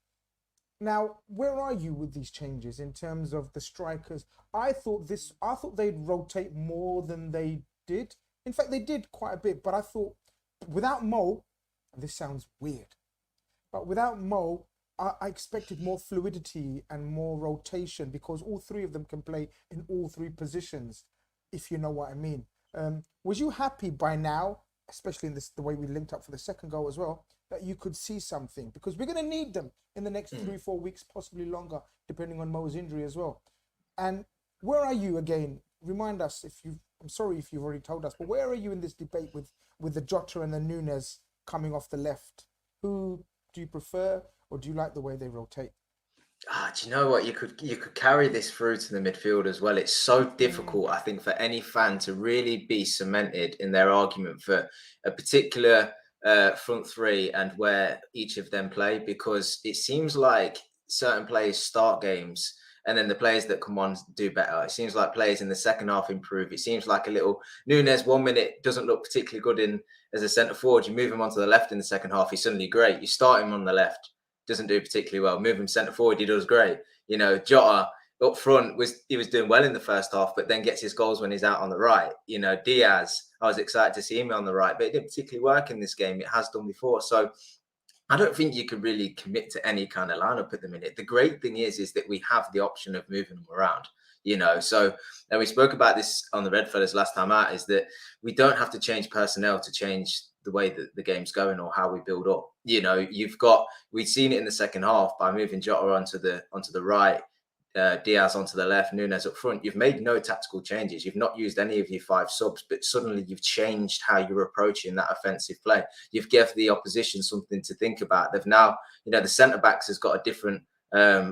Now, where are you with these changes in terms of the strikers? I thought they'd rotate more than they did. In fact, they did quite a bit, but I thought without Mo, this sounds weird, but without Mo, I expected more fluidity and more rotation because all three of them can play in all three positions, if you know what I mean. Was you happy by now, especially in the way we linked up for the second goal as well, that you could see something? Because we're going to need them in the next 3-4 weeks, possibly longer, depending on Mo's injury as well. And where are you again? Remind us I'm sorry if you've already told us, but where are you in this debate with the Jota and the Nunez coming off the left? Who do you prefer, or do you like the way they rotate? Do you know what? You could carry this through to the midfield as well. It's so difficult, I think, for any fan to really be cemented in their argument for a particular front three and where each of them play, because it seems like certain players start games and then the players that come on do better. It seems like players in the second half improve. It seems like a little Nunez 1 minute doesn't look particularly good as a centre forward. You move him onto the left in the second half, he's suddenly great. You start him on the left, doesn't do particularly well. Move him centre forward, he does great. You know, Jota up front was doing well in the first half, but then gets his goals when he's out on the right. You know, Diaz, I was excited to see him on the right, but it didn't particularly work in this game. It has done before. So I don't think you can really commit to any kind of lineup at the minute. The great thing is that we have the option of moving them around, you know. So, and we spoke about this on the REDFELLAS last time out, is that we don't have to change personnel to change the way that the game's going or how we build up. You know, we've seen it in the second half by moving Jota onto the right, Diaz onto the left, Nunez up front. You've made no tactical changes. You've not used any of your 5 subs, but suddenly you've changed how you're approaching that offensive play. You've given the opposition something to think about. They've now, you know, the centre backs has got a different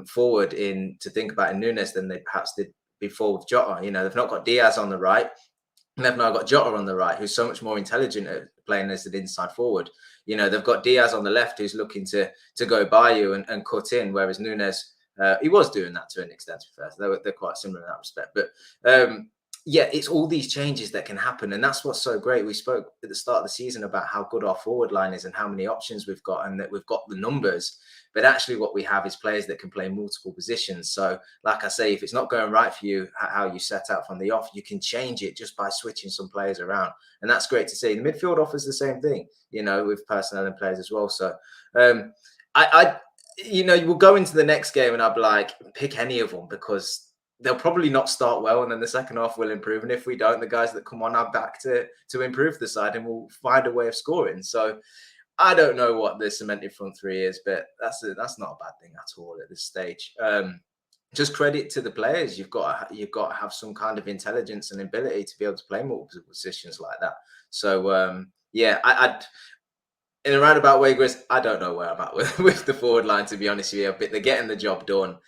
forward to think about in Nunez than they perhaps did before with Jota. You know, they've not got Diaz on the right, and they've now got Jota on the right, who's so much more intelligent at playing as an inside forward. You know, they've got Diaz on the left, who's looking to go by you and cut in, whereas Nunez, he was doing that to an extent, to be fair. So they're quite similar in that respect. But yeah, it's all these changes that can happen. And that's what's so great. We spoke at the start of the season about how good our forward line is and how many options we've got, and that we've got the numbers. But actually what we have is players that can play multiple positions. So like I say, if it's not going right for you, how you set out from the off, you can change it just by switching some players around. And that's great to see. The midfield offers the same thing, you know, with personnel and players as well. So you know, we'll go into the next game and I'll be like, pick any of them, because they'll probably not start well, and then the second half will improve. And if we don't, the guys that come on are back to improve the side, and we'll find a way of scoring. So I don't know what the cemented front three is, but that's not a bad thing at all at this stage. Just credit to the players. You've got to have some kind of intelligence and ability to be able to play multiple positions like that. So yeah, in a roundabout way, Grizz, I don't know where I'm at with the forward line, to be honest with you. But they're getting the job done.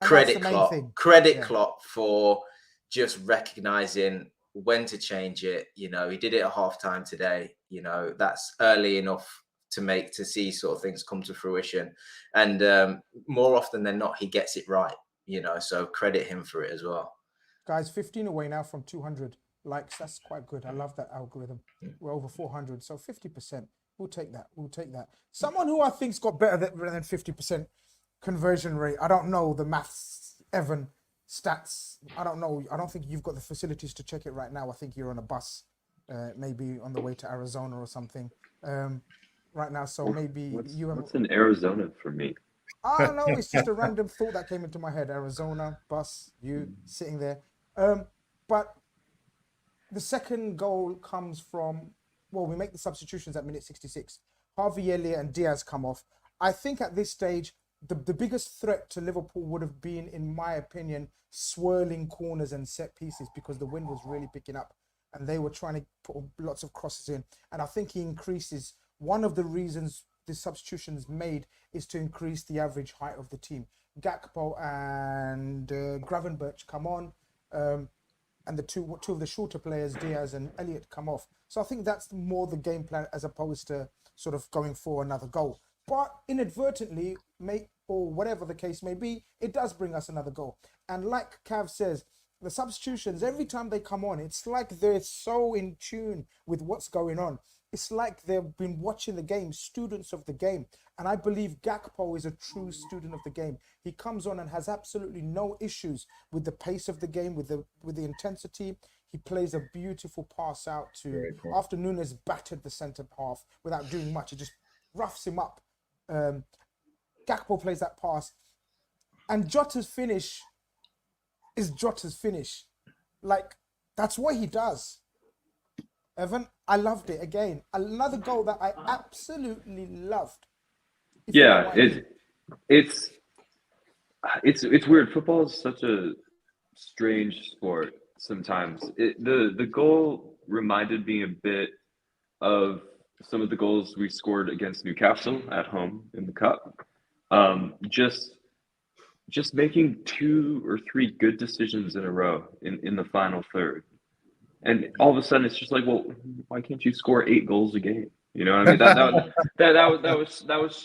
And that's the main Klopp. thing. Credit Yeah. Klopp for just recognizing when to change it. You know, he did it at halftime today. You know, that's early enough to see sort of things come to fruition. And more often than not, he gets it right. You know, so credit him for it as well. Guys, 15 away now from 200 likes. That's quite good. I love that algorithm. We're over 400, so 50%. We'll take that. We'll take that. Someone who I think's got better than 50% conversion rate. I don't know the maths, Evan, stats. I don't know. I don't think you've got the facilities to check it right now. I think you're on a bus, maybe on the way to Arizona or something right now. So maybe What's in Arizona for me? I don't know. It's just a random thought that came into my head. Arizona, bus, you sitting there. But the second goal comes from, well, we make the substitutions at minute 66. Harvey Elliott and Diaz come off. I think at this stage, the biggest threat to Liverpool would have been, in my opinion, swirling corners and set pieces, because the wind was really picking up and they were trying to put lots of crosses in. And I think he increases. One of the reasons the substitutions made is to increase the average height of the team. Gakpo and Gravenberch come on, and the two of the shorter players, Diaz and Elliott, come off. So I think that's more the game plan as opposed to sort of going for another goal. But inadvertently, or whatever the case may be, it does bring us another goal. And like Cav says, the substitutions, every time they come on, it's like they're so in tune with what's going on. It's like they've been watching the game, students of the game. And I believe Gakpo is a true student of the game. He comes on and has absolutely no issues with the pace of the game, with the intensity. He plays a beautiful pass out to, after Nunez battered the centre half without doing much. He just roughs him up. Gakpo plays that pass. And Jota's finish is Jota's finish. Like, that's what he does. Evan, I loved it again. Another goal that I absolutely loved. Yeah, it's weird. Football is such a strange sport sometimes. The goal reminded me a bit of some of the goals we scored against Newcastle at home in the cup. Just making 2 or 3 good decisions in a row in the final third. And all of a sudden, it's just like, well, why can't you score 8 goals a game? You know what I mean? That was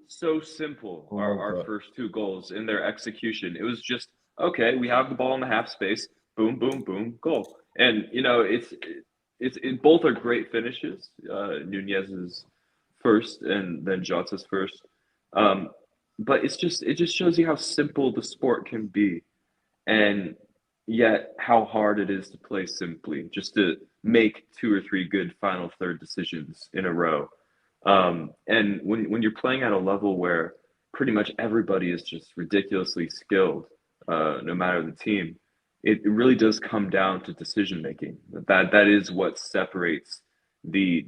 so simple. Our first 2 goals in their execution. It was just, okay, we have the ball in the half space, boom, boom, boom, goal. And you know, it's both are great finishes. Nunez's first and then Jota's first. But it just shows you how simple the sport can be, and yet how hard it is to play simply, just to make 2 or 3 good final third decisions in a row. And when you're playing at a level where pretty much everybody is just ridiculously skilled, no matter the team, it really does come down to decision making. That is what separates the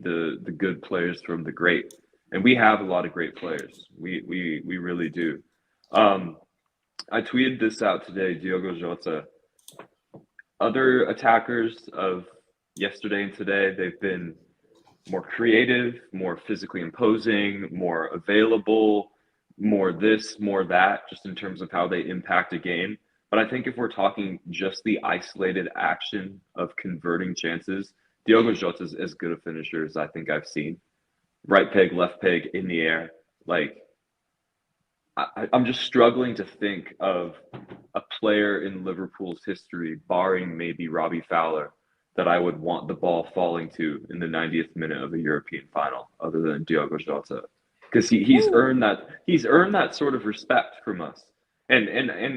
good players from the great. And we have a lot of great players. We really do. I tweeted this out today, Diogo Jota. Other attackers of yesterday and today, they've been more creative, more physically imposing, more available, more this, more that, just in terms of how they impact a game. But I think if we're talking just the isolated action of converting chances, Diogo Jota is as good a finisher as I think I've seen. Right peg, left peg, in the air. Like, I'm just struggling to think of a player in Liverpool's history, barring maybe Robbie Fowler, that I would want the ball falling to in the 90th minute of a European final, other than Diogo Jota, because he's earned that sort of respect from us, and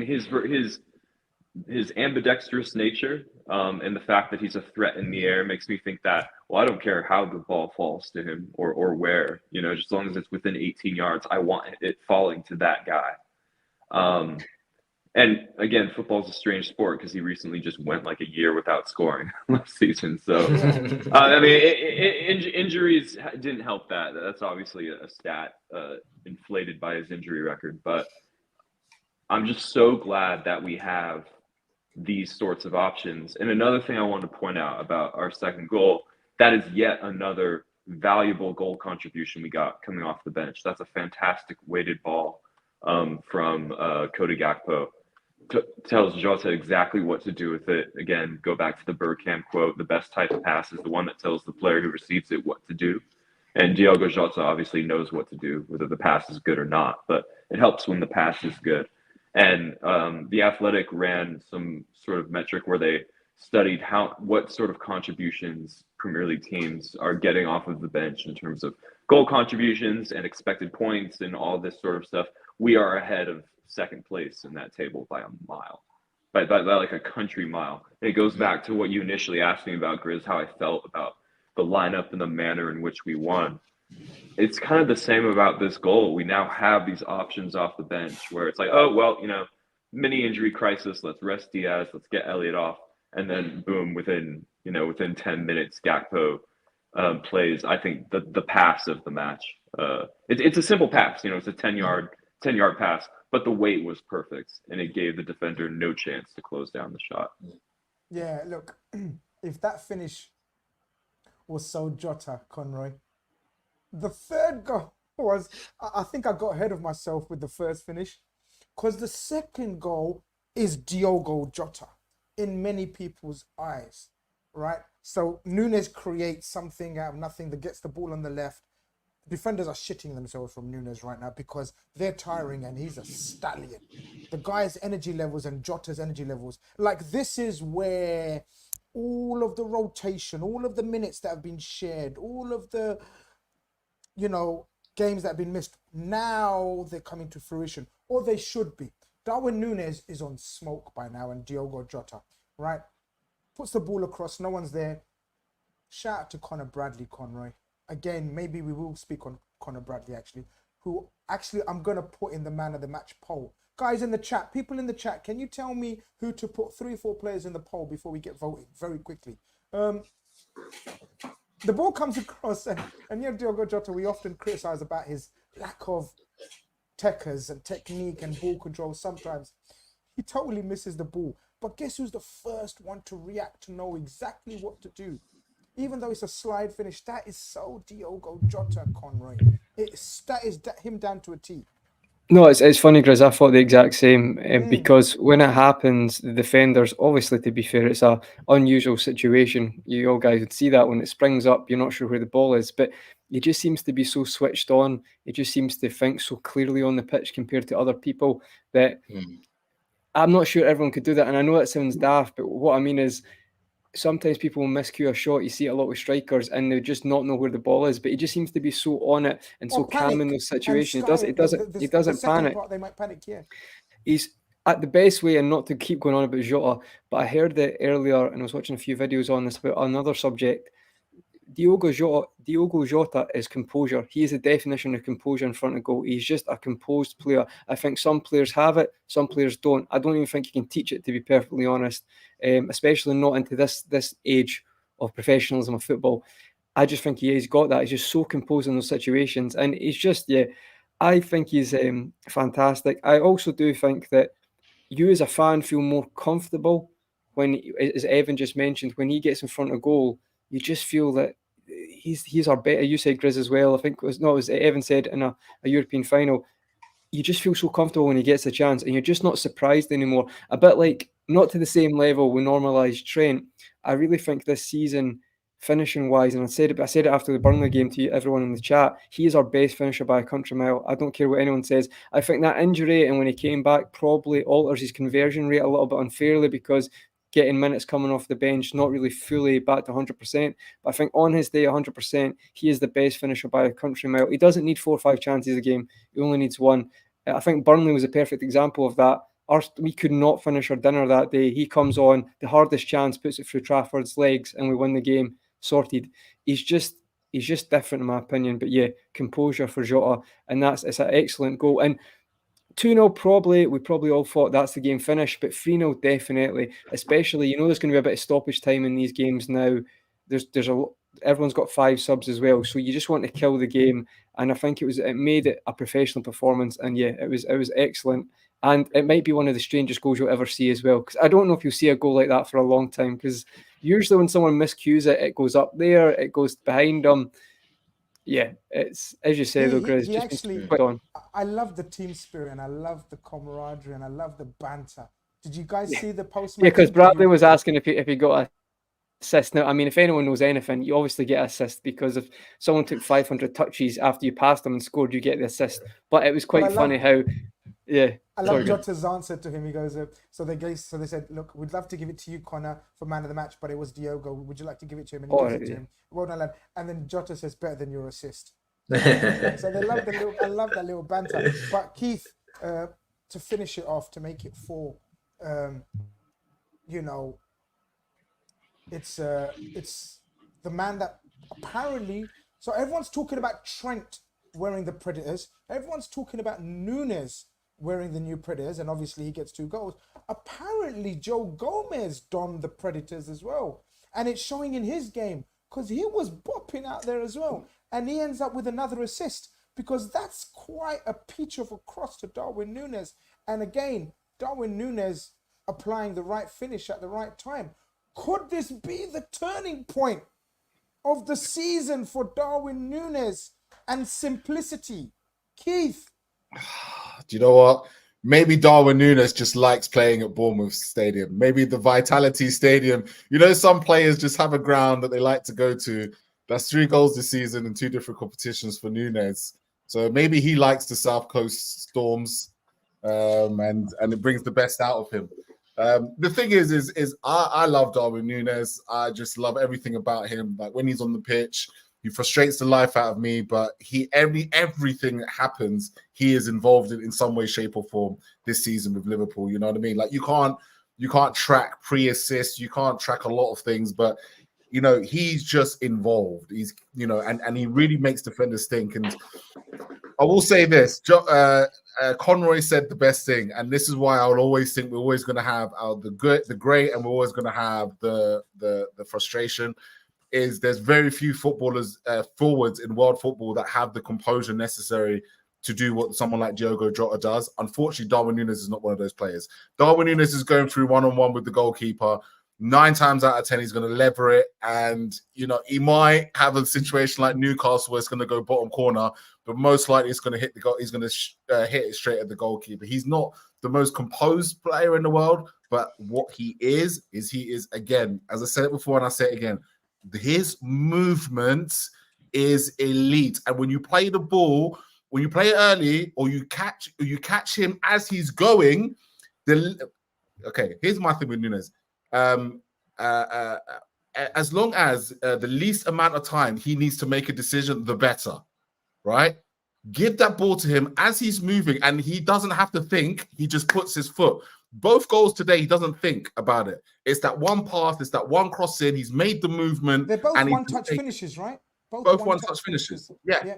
his ambidextrous nature, and the fact that he's a threat in the air makes me think that, well, I don't care how the ball falls to him or where, you know, just as long as it's within 18 yards, I want it falling to that guy. And again, football's a strange sport because he recently just went like a year without scoring last season. So, I mean, injuries didn't help that. That's obviously a stat inflated by his injury record. But I'm just so glad that we have these sorts of options. And another thing I wanted to point out about our second goal, that is yet another valuable goal contribution we got coming off the bench. That's a fantastic weighted ball from Cody Gakpo. Tells Jota exactly what to do with it. Again, go back to the Bergkamp quote, the best type of pass is the one that tells the player who receives it what to do. And Diogo Jota obviously knows what to do, whether the pass is good or not, but it helps when the pass is good. And The Athletic ran some sort of metric where they studied what sort of contributions Premier League teams are getting off of the bench in terms of goal contributions and expected points and all this sort of stuff. We are ahead of second place in that table by a mile, by like a country mile. And it goes back to what you initially asked me about, Grizz, how I felt about the lineup and the manner in which we won. It's kind of the same about this goal. We now have these options off the bench where it's like, oh, well, mini injury crisis. Let's rest Diaz. Let's get Elliott off. And then boom, within 10 minutes, Gakpo plays, I think, the pass of the match. It's a simple pass. It's a 10-yard pass, but the weight was perfect and it gave the defender no chance to close down the shot. Yeah, look, if that finish was so Jota, Conroy, the third goal was, I think I got ahead of myself with the first finish, because the second goal is Diogo Jota in many people's eyes, right? So Nunez creates something out of nothing that gets the ball on the left. Defenders are shitting themselves from Nunez right now because they're tiring and he's a stallion. The guy's energy levels and Jota's energy levels, like, this is where all of the rotation, all of the minutes that have been shared, all of the, games that have been missed, now they're coming to fruition, or they should be. Darwin Nunez is on smoke by now, and Diogo Jota, right? Puts the ball across, no one's there. Shout out to Connor Bradley, Conroy. Again, maybe we will speak on Connor Bradley, who I'm going to put in the man of the match poll. Guys in the chat, people in the chat, can you tell me who to put 3 or 4 players in the poll before we get voting very quickly? The ball comes across, and Diogo Jota, we often criticize about his lack of techers and technique and ball control sometimes. He totally misses the ball. But guess who's the first one to react, to know exactly what to do? Even though it's a slide finish, that is so Diogo Jota, Conroy. That is him down to a T. No, it's funny, Grizz. I thought the exact same because when it happens, the defenders, obviously, to be fair, it's a unusual situation. You all guys would see that when it springs up, you're not sure where the ball is, but he just seems to be so switched on. He just seems to think so clearly on the pitch compared to other people that I'm not sure everyone could do that. And I know that sounds daft, but what I mean is, sometimes people will miscue a shot. You see it a lot with strikers, and they just not know where the ball is. But he just seems to be so on it and so calm in those situations. He doesn't panic. Part, they might panic. Yeah, he's at the best way, and not to keep going on about Jota, but I heard it earlier, and I was watching a few videos on this about another subject. Diogo Jota is composure. He is the definition of composure in front of goal. He's just a composed player. I think some players have it, some players don't. I don't even think you can teach it, to be perfectly honest, especially not into this age of professionalism of football. I just think he's got that. He's just so composed in those situations, and he's just, I think he's fantastic. I also do think that you as a fan feel more comfortable when, as Evan just mentioned, when he gets in front of goal. You just feel that he's our better. You said Grizz as well. I think it was Evan said in a European final. You just feel so comfortable when he gets a chance, and you're just not surprised anymore. A bit like, not to the same level we normalised Trent. I really think this season, finishing wise, and I said it after the Burnley game to everyone in the chat, he is our best finisher by a country mile. I don't care what anyone says. I think that injury, and when he came back, probably alters his conversion rate a little bit unfairly, because getting minutes coming off the bench, not really fully back to 100%. But I think on his day, 100%, he is the best finisher by a country mile. He doesn't need 4 or 5 chances a game. He only needs 1. I think Burnley was a perfect example of that. We could not finish our dinner that day. He comes on, the hardest chance, puts it through Trafford's legs, and we win the game. Sorted. He's just different, in my opinion. But yeah, composure for Jota, and it's an excellent goal. And 2-0 we probably all thought that's the game finished, but 3-0 definitely, especially, there's going to be a bit of stoppage time in these games now. Everyone's got 5 subs as well, so you just want to kill the game, and I think it made it a professional performance, and yeah, it was excellent, and it might be one of the strangest goals you'll ever see as well, because I don't know if you'll see a goal like that for a long time, because usually when someone miscues it, it goes up there, it goes behind them. yeah, it's as you say though, Grizz. He Just actually, quite on. I love the team spirit and I love the camaraderie and I love the banter. Did you guys see the post? Yeah, because Bradley was asking if he got a assist. Now, I mean, if anyone knows anything, you obviously get assist because if someone took 500 touches after you passed them and scored, you get the assist. But it was quite funny how, yeah. I love Jota's answer to him. He goes, so they said, look, we'd love to give it to you, Connor, for man of the match, but it was Diogo. Would you like to give it to him? And he gives it to him. Well done, lad. And then Jota says, better than your assist. So they love I love that little banter. But Keith, to finish it off, to make it 4, you know, it's the man that apparently. So everyone's talking about Trent wearing the Predators. Everyone's talking about Nunez wearing the new Predators, and obviously he gets 2 goals. Apparently Joe Gomez donned the Predators as well, and it's showing in his game because he was bopping out there as well, and he ends up with another assist because that's quite a peach of a cross to Darwin Nunez. And again, Darwin Nunez applying the right finish at the right time. Could this be the turning point of the season for Darwin Nunez and simplicity? Keith? Do you know what? Maybe Darwin Nunez just likes playing at Bournemouth Stadium. Maybe the Vitality Stadium. You know, some players just have a ground that they like to go to. That's 3 goals this season in 2 different competitions for Nunez. So maybe he likes the South Coast Storms, and it brings the best out of him. The thing is I love Darwin Nunez. I just love everything about him. Like when he's on the pitch, he frustrates the life out of me, but everything that happens, he is involved in some way, shape, or form this season with Liverpool. You know what I mean? Like you can't track pre-assist, you can't track a lot of things, but you know, he's just involved. He's, you know, and he really makes defenders think. And I will say this, Conroy said the best thing, and this is why I will always think we're always going to have the great, and we're always going to have the frustration. Is there's very few footballers, forwards in world football that have the composure necessary to do what someone like Diogo Jota does. Unfortunately, Darwin Nunez is not one of those players. Darwin Nunez is going through one-on-one with the goalkeeper. 9 times out of 10, he's going to lever it. And, you know, he might have a situation like Newcastle where it's going to go bottom corner, but most likely it's going to hit the goal. He's going to hit it straight at the goalkeeper. He's not the most composed player in the world, but what he is again, as I said it before and I say it again, his movement is elite. And when you play the ball, when you play it early, or you catch him as he's going, okay, here's my thing with Nunez. As long as the least amount of time he needs to make a decision, the better, right? Give that ball to him as he's moving, and he doesn't have to think. He just puts his foot. Both goals today, he doesn't think about it. It's that one pass, it's that one cross in. He's made the movement. They're both one-touch finishes, right? Both one-touch finishes. Yeah,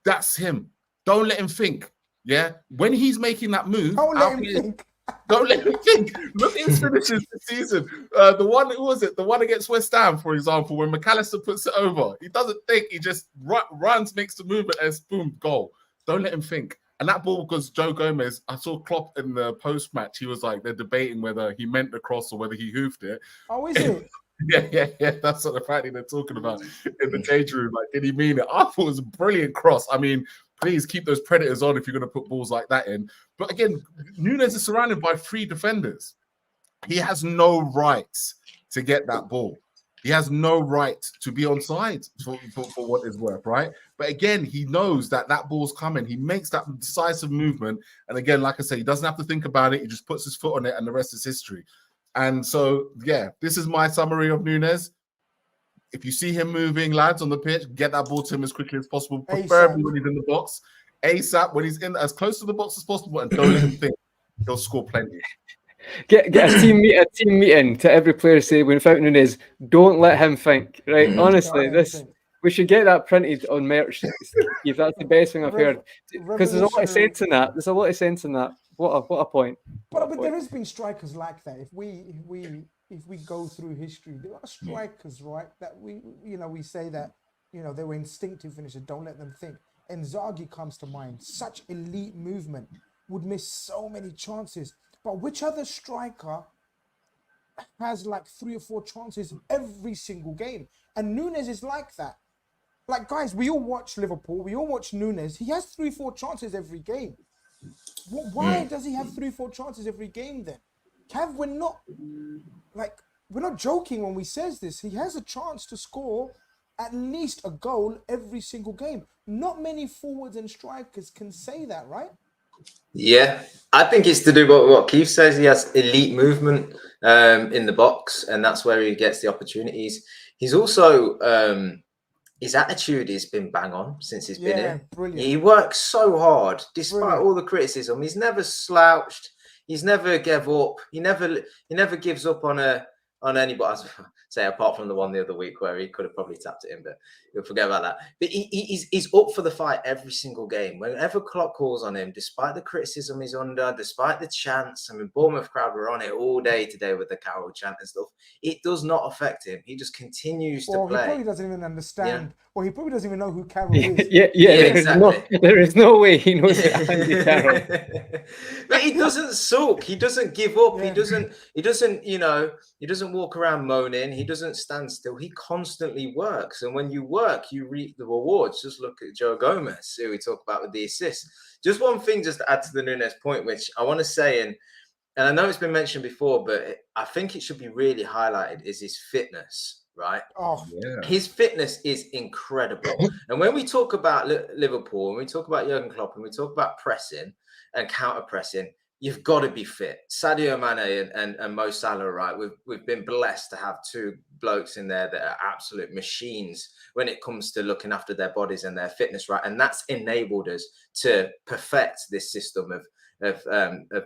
that's him. Don't let him think. Yeah, when he's making that move, don't let him think. Don't let me think. Look at his finishes this season. The one, who was it? The one against West Ham, for example, when McAllister puts it over. He doesn't think. He just runs, makes the movement, and boom, goal. Don't let him think. And that ball, because Joe Gomez, I saw Klopp in the post-match. He was like, they're debating whether he meant the cross or whether he hoofed it. Oh, is it? Yeah. That's what apparently they're talking about in the change room. Like, did he mean it? I thought it was a brilliant cross. I mean, please keep those Predators on if you're going to put balls like that in. But again, Nunez is surrounded by 3 defenders. He has no right to get that ball. He has no right to be onside for what it's worth, right? But again, he knows that ball's coming. He makes that decisive movement. And again, like I say, he doesn't have to think about it. He just puts his foot on it and the rest is history. And so, yeah, this is my summary of Nunez. If you see him moving, lads, on the pitch, get that ball to him as quickly as possible, preferably when he's in the box. ASAP, when he's in as close to the box as possible, and don't let him think. He'll score plenty. Get a team meeting to every player. Say when Fountain is, don't let him think. Right? Honestly, we should get that printed on merch. If that's the best thing I've heard, because there's a lot of sense in that. There's a lot of sense in that. What a point. But there has been strikers like that. If we go through history, there are strikers, right? That we say that they were instinctive finishers. Don't let them think. And Inzaghi comes to mind. Such elite movement, would miss so many chances. But which other striker has like 3 or 4 chances every single game? And Nunez is like that. Like, guys, we all watch Liverpool. We all watch Nunez. He has 3-4 chances every game. Why does he have 3-4 chances every game then? Kev, we're not joking when we says this. He has a chance to score at least a goal every single game. Not many forwards and strikers can say that, right? Yeah, I think it's to do what Keith says. He has elite movement in the box, and that's where he gets the opportunities. He's also his attitude has been bang on since he's been here. Brilliant. He works so hard despite Brilliant. all the criticism. He's never slouched. He's never gave up. He never gives up on anybody. Say apart from the one the other week where he could have probably tapped it in, but you'll forget about that. But he's up for the fight every single game. Whenever Klopp calls on him, despite the criticism he's under, despite the chants. I mean, Bournemouth crowd were on it all day today with the Carroll chant and stuff. It does not affect him. He just continues to play. He probably doesn't even understand. Well, he probably doesn't even know who Carroll is. Yeah, exactly. There is no way he knows Andy Carroll. But he doesn't sulk. He doesn't give up. Yeah. He doesn't walk around moaning. He doesn't stand still. He constantly works. And when you work, you reap the rewards. Just look at Joe Gomez, who we talk about with the assists. Just one thing, just to add to the Nunez point, which I want to say, and I know it's been mentioned before, but I think it should be really highlighted, is his fitness. Right. Oh, Yeah. His fitness is incredible. And when we talk about Liverpool, when we talk about Jurgen Klopp, and we talk about pressing and counter pressing, you've got to be fit. Sadio Mane and Mo Salah, right? We've been blessed to have two blokes in there that are absolute machines when it comes to looking after their bodies and their fitness, right? And that's enabled us to perfect this system of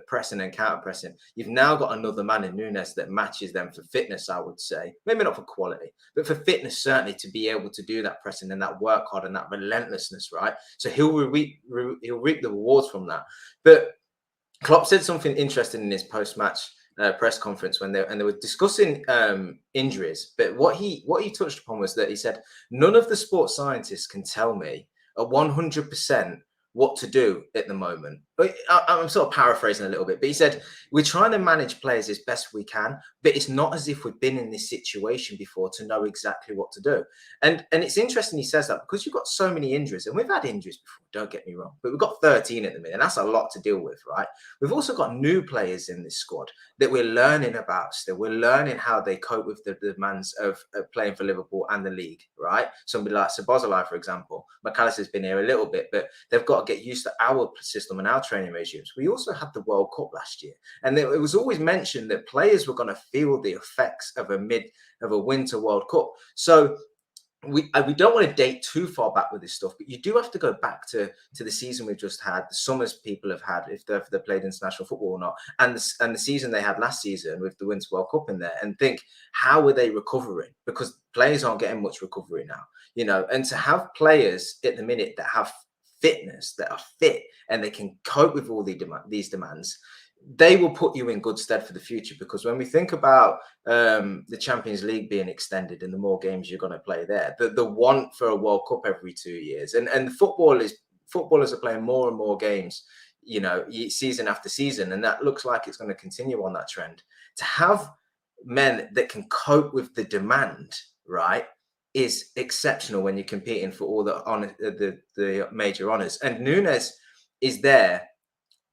pressing and counter pressing. You've now got another man in Nunez that matches them for fitness, I would say. Maybe not for quality, but for fitness, certainly, to be able to do that pressing and that work hard and that relentlessness, right? So he'll reap the rewards from that. But Klopp said something interesting in his post-match press conference when they were discussing injuries. But what he touched upon was that he said, none of the sports scientists can tell me at 100% what to do at the moment. I'm sort of paraphrasing a little bit, but he said, we're trying to manage players as best we can, but it's not as if we've been in this situation before to know exactly what to do. And it's interesting he says that, because you've got so many injuries, and we've had injuries before, don't get me wrong, but we've got 13 at the minute, and that's a lot to deal with, right? We've also got new players in this squad that we're learning about still. We're learning how they cope with the demands of playing for Liverpool and the league, right? Somebody like Szoboszlai, for example. McAllister's been here a little bit, but they've got to get used to our system and our training regimes. We also had the World Cup last year, and it was always mentioned that players were going to feel the effects of a winter World Cup. So we don't want to date too far back with this stuff, but you do have to go back to the season we've just had, the summers people have had, if they played international football or not, and the season they had last season with the Winter World Cup in there, and think, how are they recovering? Because players aren't getting much recovery now, and to have players at the minute that have fitness, that are fit, and they can cope with all these demands, they will put you in good stead for the future. Because when we think about the Champions League being extended and the more games you're going to play there, the want for a World Cup every 2 years, and footballers are playing more and more games, season after season, and that looks like it's going to continue on that trend. To have men that can cope with the demand, right, is exceptional when you're competing for all the major honors. And Nunez is there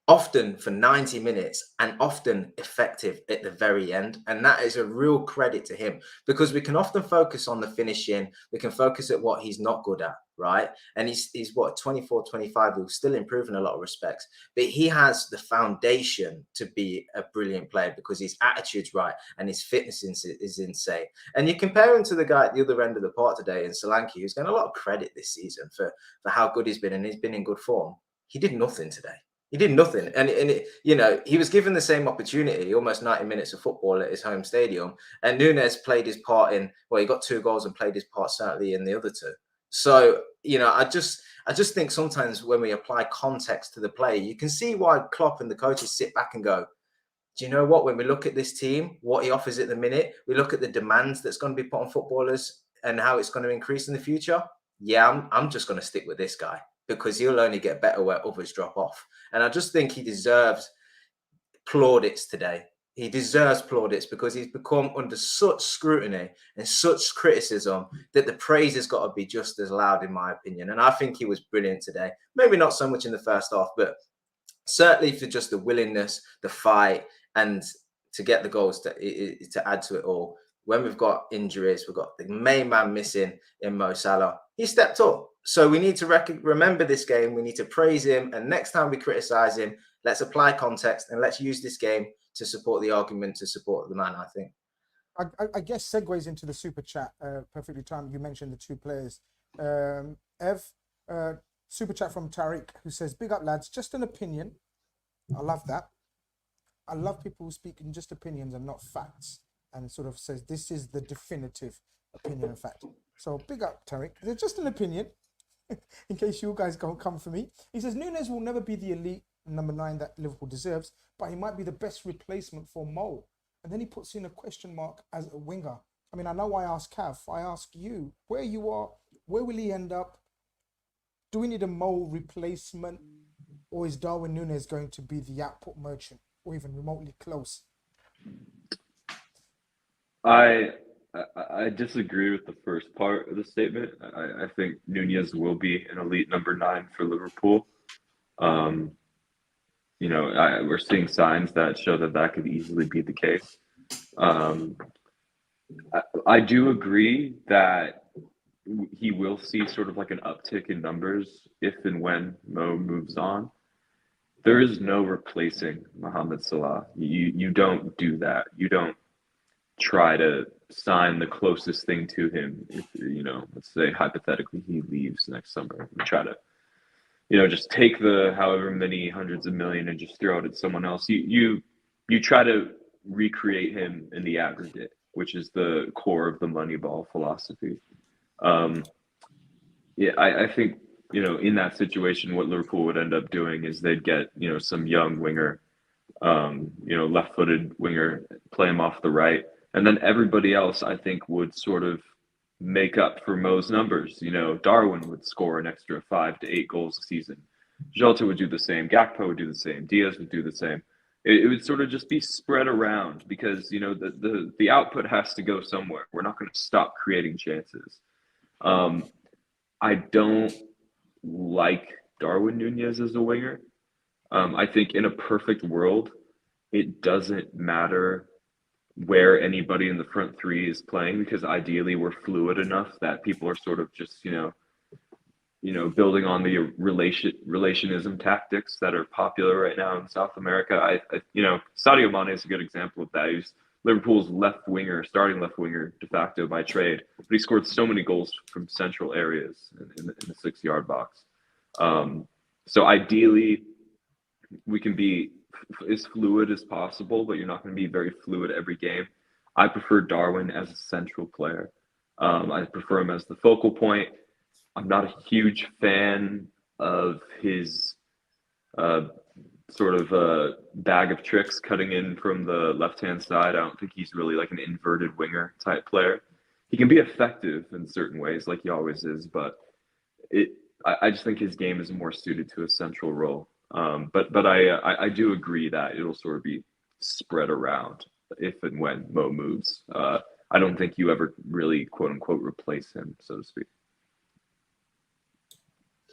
often for 90 minutes and often effective at the very end. And that is a real credit to him, because we can often focus on the finishing. We can focus at what he's not good at, right? And he's what, 24, 25, he'll still improve in a lot of respects, but he has the foundation to be a brilliant player because his attitude's right and his fitness is insane. And you compare him to the guy at the other end of the park today in Solanke, who's getting a lot of credit this season for how good he's been, and he's been in good form. He did nothing today. He did nothing. And he was given the same opportunity, almost 90 minutes of football at his home stadium. And Nunez played his part he got 2 goals and played his part certainly in the other 2. So, I just think sometimes when we apply context to the play, you can see why Klopp and the coaches sit back and go, do you know what? When we look at this team, what he offers at the minute, we look at the demands that's going to be put on footballers and how it's going to increase in the future. Yeah, I'm just going to stick with this guy, because he'll only get better where others drop off. And I just think he deserves plaudits today. he deserves plaudits because he's become under such scrutiny and such criticism that the praise has got to be just as loud, in my opinion. And I think he was brilliant today. Maybe not so much in the first half, but certainly for just the willingness, the fight, and to get the goals to add to it all. When we've got injuries, we've got the main man missing in Mo Salah. He stepped up. So we need to remember this game. We need to praise him. And next time we criticize him, let's apply context and let's use this game to support the argument, to support the man, I think. I guess segues into the super chat perfectly timed. You mentioned the two players. Super chat from Tariq, who says, big up lads, just an opinion. I love that. I love people who speak in just opinions and not facts, and sort of says this is the definitive opinion and fact. So big up Tariq. They're just an opinion, in case you guys don't come for me. He says Nunez will never be the elite number 9 that Liverpool deserves, but he might be the best replacement for Mo. And then he puts in a question mark as a winger. I mean, I know I asked Cav, I ask you, where you are, where will he end up? Do we need a Mo replacement, or is Darwin Nunez going to be the output merchant, or even remotely close? I disagree with the first part of the statement. I think Nunez will be an elite number 9 for Liverpool. You know, we're seeing signs that show that could easily be the case. I do agree that he will see sort of like an uptick in numbers if and when Mo moves on. There is no replacing Mohamed Salah. You don't do that. You don't try to sign the closest thing to him. If, you know, let's say hypothetically he leaves next summer and try to, you know, just take the however many hundreds of million and just throw it at someone else. You try to recreate him in the aggregate, which is the core of the Moneyball philosophy. I think, you know, in that situation, what Liverpool would end up doing is they'd get, you know, some young winger, you know, left-footed winger, play him off the right. And then everybody else, I think, would sort of make up for Mo's numbers. You know, Darwin would score an extra 5 to 8 goals a season. Jota would do the same. Gakpo would do the same. Diaz would do the same. It would sort of just be spread around because, you know, the output has to go somewhere. We're not going to stop creating chances. I don't like Darwin Nunez as a winger. I think in a perfect world, it doesn't matter where anybody in the front three is playing because ideally we're fluid enough that people are sort of just, you know, building on the relationism tactics that are popular right now in South America. You know, Sadio Mane is a good example of that. He's Liverpool's starting left winger de facto by trade, but he scored so many goals from central areas in the 6-yard box. So ideally, we can be as fluid as possible, but you're not going to be very fluid every game. I prefer Darwin as a central player. I prefer him as the focal point. I'm not a huge fan of his sort of bag of tricks cutting in from the left-hand side. I don't think he's really like an inverted winger type player. He can be effective in certain ways, like he always is, but I just think his game is more suited to a central role. But I do agree that it'll sort of be spread around if and when Mo moves. I don't think you ever really, quote unquote, replace him, so to speak.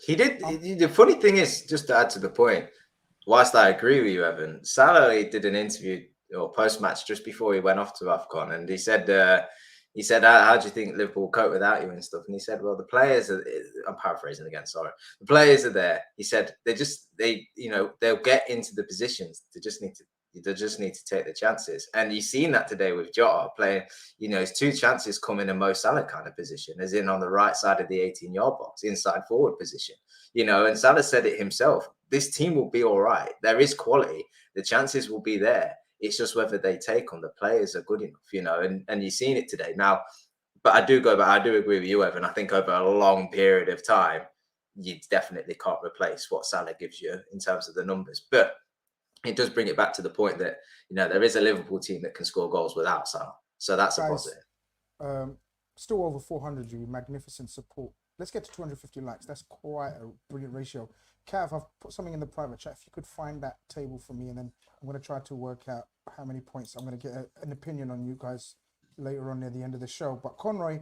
He did. The funny thing is, just to add to the point, whilst I agree with you, Evan, Salah did an interview or post-match just before he went off to AFCON, and he said, how do you think Liverpool cope without you and stuff? And he said, well, the players are, I'm paraphrasing again, sorry. The players are there. He said, they'll get into the positions. They just need to take the chances. And you've seen that today with Jota playing, you know, his 2 chances come in a Mo Salah kind of position, as in on the right side of the 18-yard box, inside forward position. You know, and Salah said it himself. This team will be all right. There is quality. The chances will be there. It's just whether they take them. The players are good enough, you know, and you've seen it today. Now, but I do agree with you, Evan. I think over a long period of time, you definitely can't replace what Salah gives you in terms of the numbers. But it does bring it back to the point that, you know, there is a Liverpool team that can score goals without Salah. So that's a positive. Still over 400, you magnificent support. Let's get to 250 likes. That's quite a brilliant ratio. Cav, I've put something in the private chat. If you could find that table for me, and then I'm going to try to work out how many points. I'm going to get an opinion on you guys later on near the end of the show. But Conroy,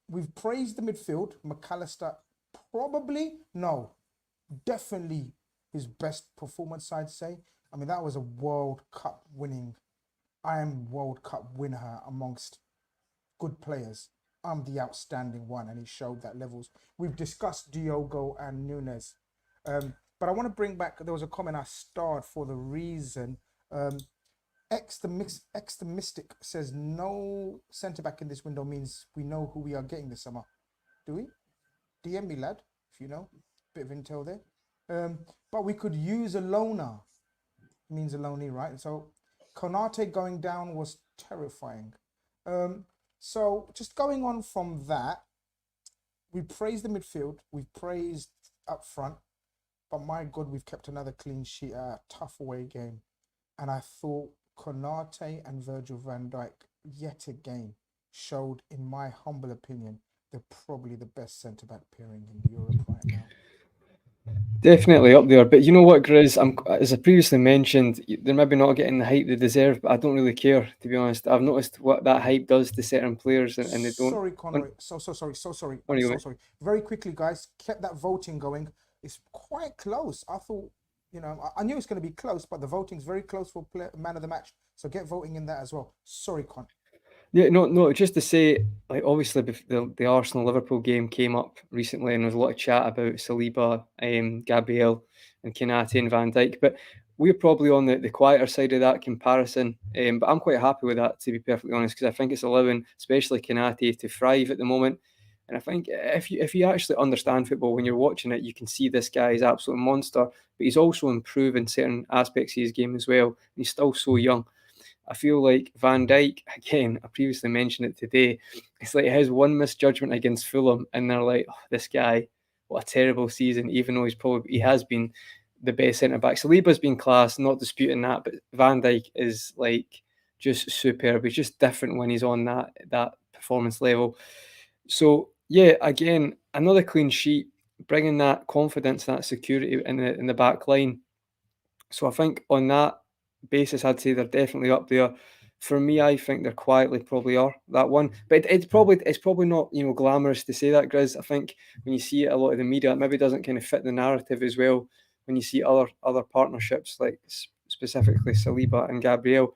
we've praised the midfield. McAllister, definitely his best performance, I'd say. I mean, that was a World Cup winner amongst good players. I'm the outstanding one, and he showed that levels. We've discussed Diogo and Nunez. But I want to bring back, there was a comment I starred for the reason. X the Mystic says no centre-back in this window means we know who we are getting this summer. Do we? DM me, lad, if you know. Bit of intel there. But we could use a loaner. Means a loanee, right? So Konate going down was terrifying. So just going on from that, we praised the midfield, we've praised up front, but my God, we've kept another clean sheet at a tough away game. And I thought Konate and Virgil van Dijk yet again showed, in my humble opinion, they're probably the best centre-back pairing in Europe right now. Definitely up there, but you know what, Grizz? As I previously mentioned, they're maybe not getting the hype they deserve, but I don't really care, to be honest. I've noticed what that hype does to certain players, and they don't. Sorry, Conroy. So sorry. Anyway. I'm so sorry. Very quickly, guys, kept that voting going. It's quite close. I thought, I knew it's going to be close, but the voting's very close for man of the match. So get voting in that as well. Sorry, Con. Yeah, no, just to say, like, obviously the Arsenal-Liverpool game came up recently, and there was a lot of chat about Saliba, Gabriel, and Konate and Van Dijk, but we're probably on the quieter side of that comparison, but I'm quite happy with that, to be perfectly honest, because I think it's allowing, especially Konate, to thrive at the moment. And I think if you actually understand football, when you're watching it, you can see this guy is an absolute monster, but he's also improving certain aspects of his game as well, and he's still so young. I feel like Van Dijk, again, I previously mentioned it today, it's like his one misjudgment against Fulham, and they're like, oh, this guy, what a terrible season, even though he has been the best centre-back. Saliba's been class, not disputing that, but Van Dijk is like just superb. He's just different when he's on that performance level. So, yeah, again, another clean sheet, bringing that confidence, that security in the back line. So I think on that basis, I'd say they're definitely up there. For me, I think they're quietly probably are that one, but it's probably not glamorous to say that, Grizz. I think when you see it, a lot of the media, it maybe doesn't kind of fit the narrative as well. When you see other partnerships like specifically Saliba and Gabriel.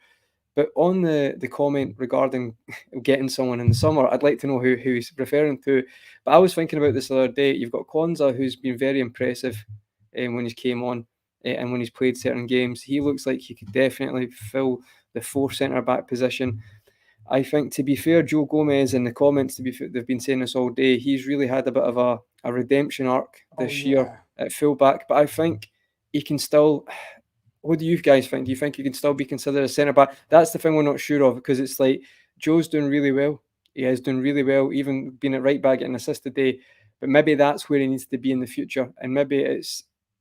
But on the comment regarding getting someone in the summer, I'd like to know who he's referring to. But I was thinking about this the other day. You've got Konza, who's been very impressive when he came on. And when he's played certain games, he looks like he could definitely fill the 4 centre-back position. I think, to be fair, Joe Gomez, in the comments, they've been saying this all day, he's really had a bit of a redemption arc this year at full-back. But I think he can still... What do you guys think? Do you think he can still be considered a centre-back? That's the thing we're not sure of, because it's like Joe's doing really well. He is doing really well, even being at right back getting assist today. But maybe that's where he needs to be in the future. And maybe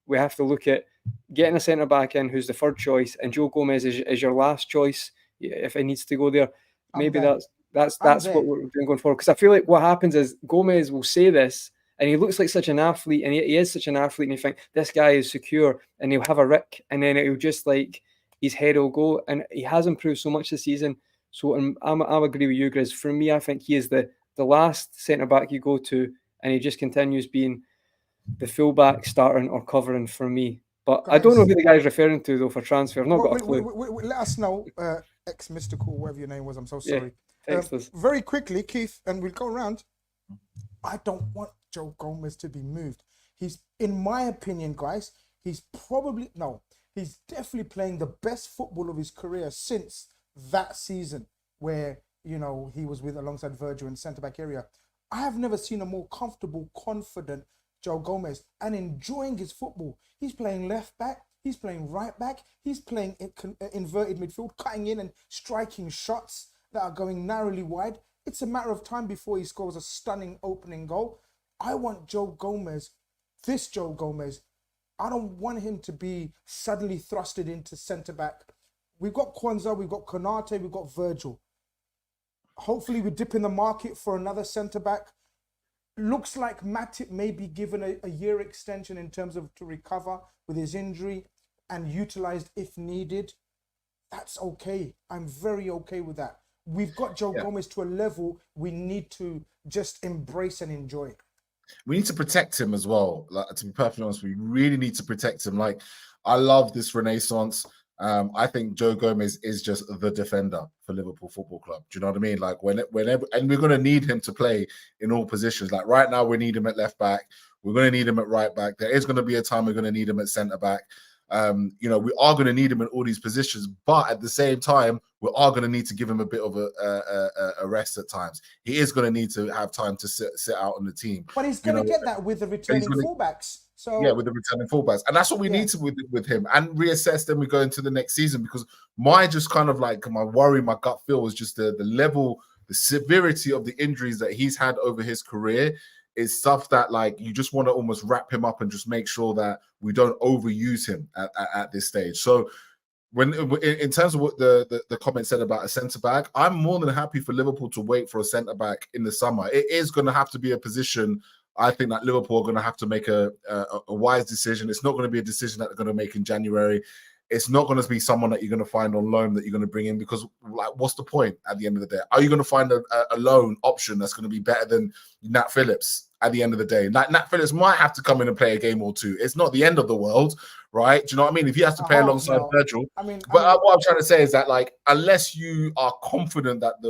we have to look at getting a centre-back in who's the third choice, and Joe Gomez is your last choice if it needs to go there. Maybe that's what we're doing going forward. Because I feel like what happens is Gomez will say this, and he looks like such an athlete, and he is such an athlete, and you think, this guy is secure, and he'll have a rick, and then it'll just like, his head will go, and he has improved so much this season. So I'll agree with you, Grizz. For me, I think he is the last centre-back you go to, and he just continues being the full-back starting or covering for me. But guys, I don't know who the guy's referring to, though, for transfer. I've not got a clue. Let us know, X-Mystical, whatever your name was. I'm so sorry. Text us. Very quickly, Keith, and we'll go around. I don't want Joe Gomez to be moved. He's, in my opinion, guys, he's definitely playing the best football of his career since that season where, he was alongside Virgil in centre-back area. I have never seen a more comfortable, confident Joe Gomez and enjoying his football. He's playing left back, he's playing right back, he's playing inverted midfield, cutting in and striking shots that are going narrowly wide. It's a matter of time before he scores a stunning opening goal. I want Joe Gomez, I don't want him to be suddenly thrusted into centre-back. We've got Kwanzaa, we've got Konate, we've got Virgil. Hopefully we dip in the market for another centre-back. Looks like Matip may be given a year extension in terms of to recover with his injury and utilized if needed. That's okay. I'm very okay with that. We've got Joe Gomez to a level we need to just embrace and enjoy. We need to protect him as well. Like, to be perfectly honest, we really need to protect him. Like, I love this renaissance. I think Joe Gomez is just the defender for Liverpool Football Club. Do you know what I mean? Like, whenever, and we're going to need him to play in all positions. Like right now, we need him at left back. We're going to need him at right back. There is going to be a time we're going to need him at centre back. We are going to need him in all these positions, but at the same time, we are going to need to give him a bit of a rest at times. He is going to need to have time to sit out on the team. But he's going to get that with the returning fullbacks. So yeah, with the returning fullbacks, and that's what we need to with him, and reassess. Then we go into the next season, because my worry, my gut feel was just the level, the severity of the injuries that he's had over his career. Is stuff that, like, you just want to almost wrap him up and just make sure that we don't overuse him at this stage. So when in terms of what the comment said about a centre back, I'm more than happy for Liverpool to wait for a centre back in the summer. It is going to have to be a position, I think, that Liverpool are going to have to make a wise decision. It's not going to be a decision that they're going to make in January. It's not going to be someone that you're going to find on loan that you're going to bring in, because, like, what's the point at the end of the day? Are you going to find a loan option that's going to be better than Nat Phillips at the end of the day? Nat Phillips might have to come in and play a game or two. It's not the end of the world, right? Do you know what I mean? If he has to play alongside Virgil. What I'm trying to say is that, like, unless you are confident that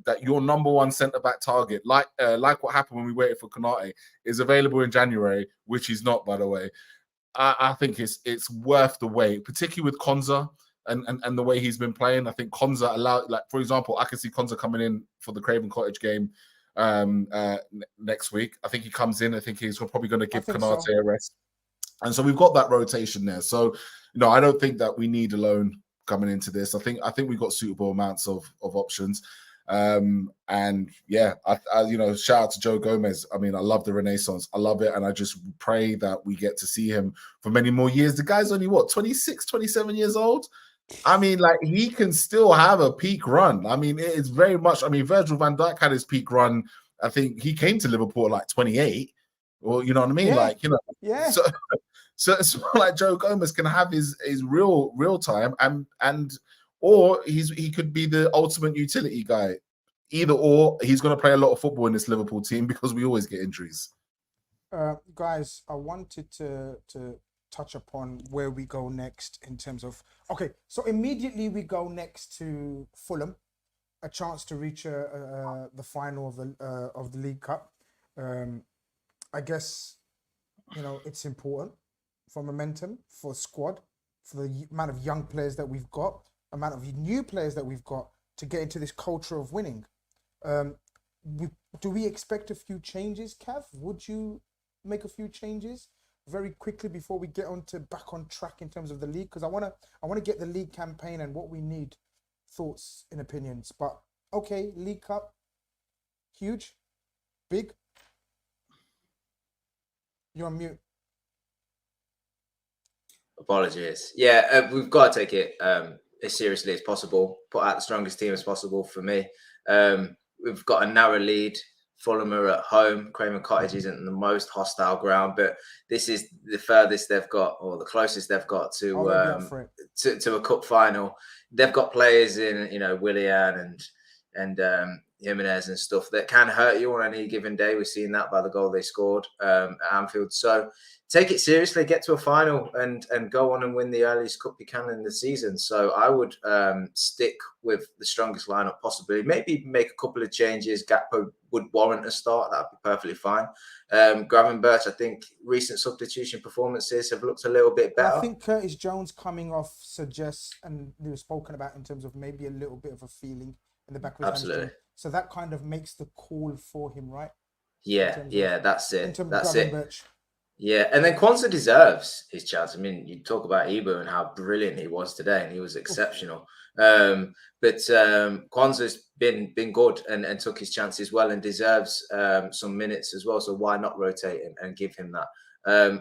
that your number one centre-back target, like what happened when we waited for Konate, is available in January, which he's not, by the way, I think it's worth the wait, particularly with Konza and the way he's been playing. I think Konza allowed, like, for example, I can see Konza coming in for the Craven Cottage game next week. I think he comes in. I think he's probably going to give Konate a rest. And so we've got that rotation there. So, I don't think that we need a loan coming into this. I think we've got suitable amounts of options. And yeah, I shout out to Joe Gomez. I mean, I love the renaissance. I love it. And I just pray that we get to see him for many more years. The guy's only 26, 27 years old. I mean, like, he can still have a peak run. I mean, it's very much, Virgil van Dijk had his peak run. I think he came to Liverpool at like 28, or, you know what I mean? Yeah. So it's like Joe Gomez can have his real time, or he could be the ultimate utility guy. Either or, he's going to play a lot of football in this Liverpool team, because we always get injuries. Guys, I wanted to touch upon where we go next in terms of, so immediately we go next to Fulham, a chance to reach the final of the League Cup. I guess it's important for momentum, for squad, for the amount of young players that we've got, amount of new players that we've got to get into this culture of winning. Do we expect a few changes, Cav? Would you make a few changes very quickly before we get back on track in terms of the league? Because I want to get the league campaign and what we need, thoughts and opinions. But okay, League Cup, huge, big. You're on mute. Apologies. Yeah, we've got to take it as seriously as possible. Put out the strongest team as possible for me. We've got a narrow lead. Fulham are at home. Craven Cottage isn't the most hostile ground, but this is the furthest they've got, or the closest they've got to a cup final. They've got players in, Willian and Jimenez and stuff that can hurt you on any given day. We've seen that by the goal they scored at Anfield. So take it seriously, get to a final and go on and win the earliest cup you can in the season. So I would stick with the strongest lineup possibly. Maybe make a couple of changes. Gakpo would warrant a start. That'd be perfectly fine. Gravenberch, I think recent substitution performances have looked a little bit better. I think Curtis Jones coming off suggests, and we were spoken about in terms of maybe a little bit of a feeling in the back of his Absolutely. So that kind of makes the call for him, right? Yeah, that's it. That's it. Yeah, and then Kwanzaa deserves his chance. I mean, you talk about Ibu and how brilliant he was today, and he was exceptional. But Kwanzaa's been good and took his chance as well, and deserves some minutes as well. So why not rotate and give him that?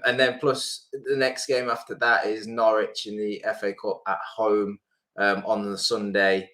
And then plus the next game after that is Norwich in the FA Cup at home on the Sunday.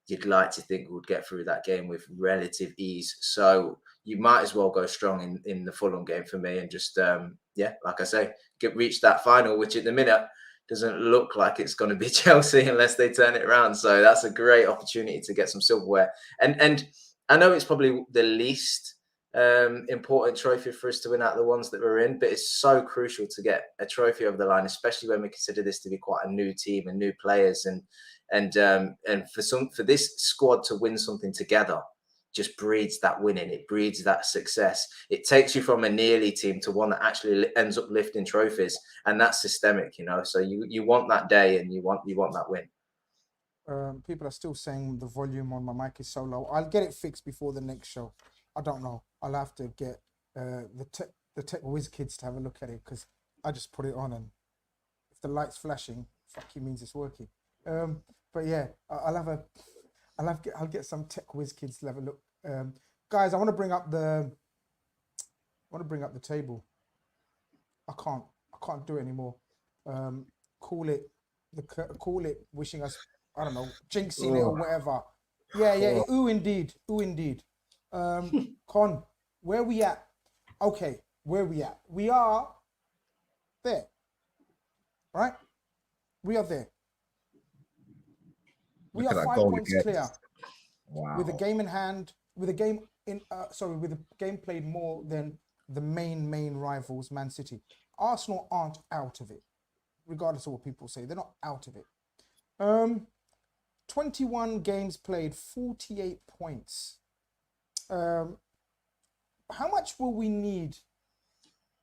You'd like to think we would get through that game with relative ease. So you might as well go strong in the Fulham game for me and just like I say, reach that final, which at the minute doesn't look like it's going to be Chelsea unless they turn it around. So that's a great opportunity to get some silverware. And I know it's probably the least important trophy for us to win out of the ones that we're in, but it's so crucial to get a trophy over the line, especially when we consider this to be quite a new team and new players, and for this squad to win something together just breeds that winning. It breeds that success. It takes you from a nearly team to one that actually ends up lifting trophies, and that's systemic, you know. So you want that day, and you want that win. People are still saying the volume on my mic is so low. I'll get it fixed before the next show. I don't know. I'll have to get the tech whiz kids to have a look at it, because I just put it on, and if the light's flashing, fuck, it means it's working. But yeah, I'll get some tech whiz kids to have a look. Guys, I want to bring up the table. I can't do it anymore. Call it wishing us, I don't know, jinxing it or whatever. Yeah. Ooh, indeed. Con, where we at? Okay, where we at? We are there, right? We are there. We are 5 points clear. Wow. With a game in hand, with a game played more than the main rivals, Man City. Arsenal aren't out of it, regardless of what people say. They're not out of it. 21 games played, 48 points. How much will we need?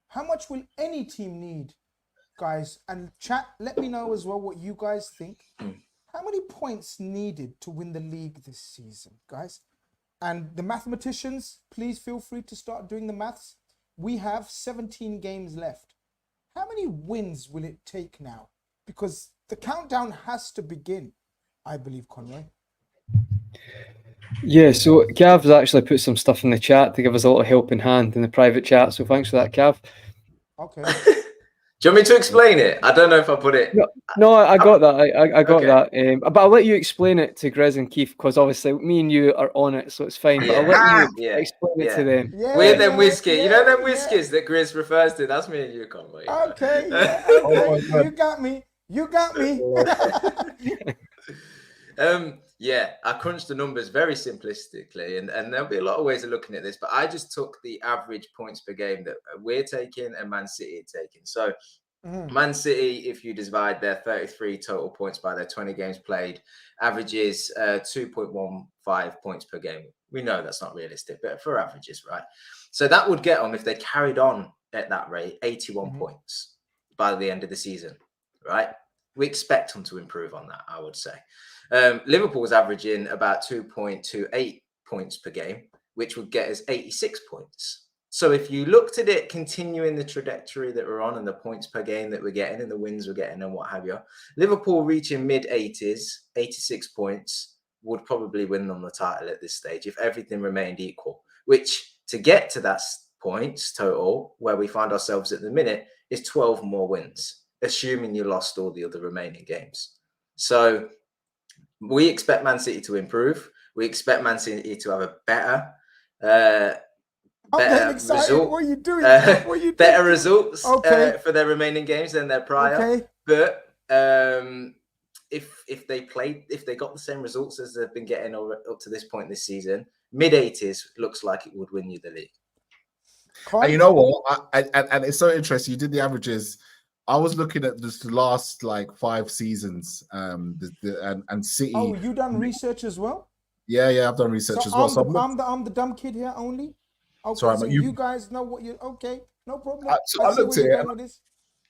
How much will any team need, guys? And chat, let me know as well what you guys think. How many points needed to win the league this season, guys? And the mathematicians, please feel free to start doing the maths. We have 17 games left. How many wins will it take now? Because the countdown has to begin, I believe, Conroy. Yeah, so Gav's actually put some stuff in the chat to give us a little helping hand in the private chat. So thanks for that, Gav. Okay. Do you want me to explain it? I don't know if I put it. No, I got that. I got Okay. that. But I'll let you explain it to Grizz and Keith, because obviously me and you are on it, so it's fine. But I'll let you explain it to them. We're them whiskey. You know them whiskies that Grizz refers to? That's me and you, Conway. Okay. Okay. You got me. I crunched the numbers very simplistically, and there'll be a lot of ways of looking at this, but I just took the average points per game that we're taking and Man City are taking. So Man City, if you divide their 33 total points by their 20 games played, averages 2.15 points per game. We know that's not realistic, but for averages, right? So that would get them, if they carried on at that rate, 81 points by the end of the season, right? We expect them to improve on that, I would say. Liverpool was averaging about 2.28 points per game, which would get us 86 points. So if you looked at it continuing the trajectory that we're on and the points per game that we're getting and the wins we're getting and what have you, Liverpool reaching mid-80s, 86 points, would probably win them the title at this stage if everything remained equal, which to get to that points total where we find ourselves at the minute is 12 more wins, assuming you lost all the other remaining games. So we expect Man City to improve. We expect Man City to have a better result. What are you doing? Better results for their remaining games than their prior. Okay. But if they got the same results as they've been getting up to this point this season, mid-80s looks like it would win you the league. And you know what? And it's so interesting. You did the averages. I was looking at this last like 5 seasons, and City. Oh, you done research as well? Yeah, I've done research as well. I'm the dumb kid here only. Okay, sorry, so you guys know what you. Okay, no problem. I looked at it.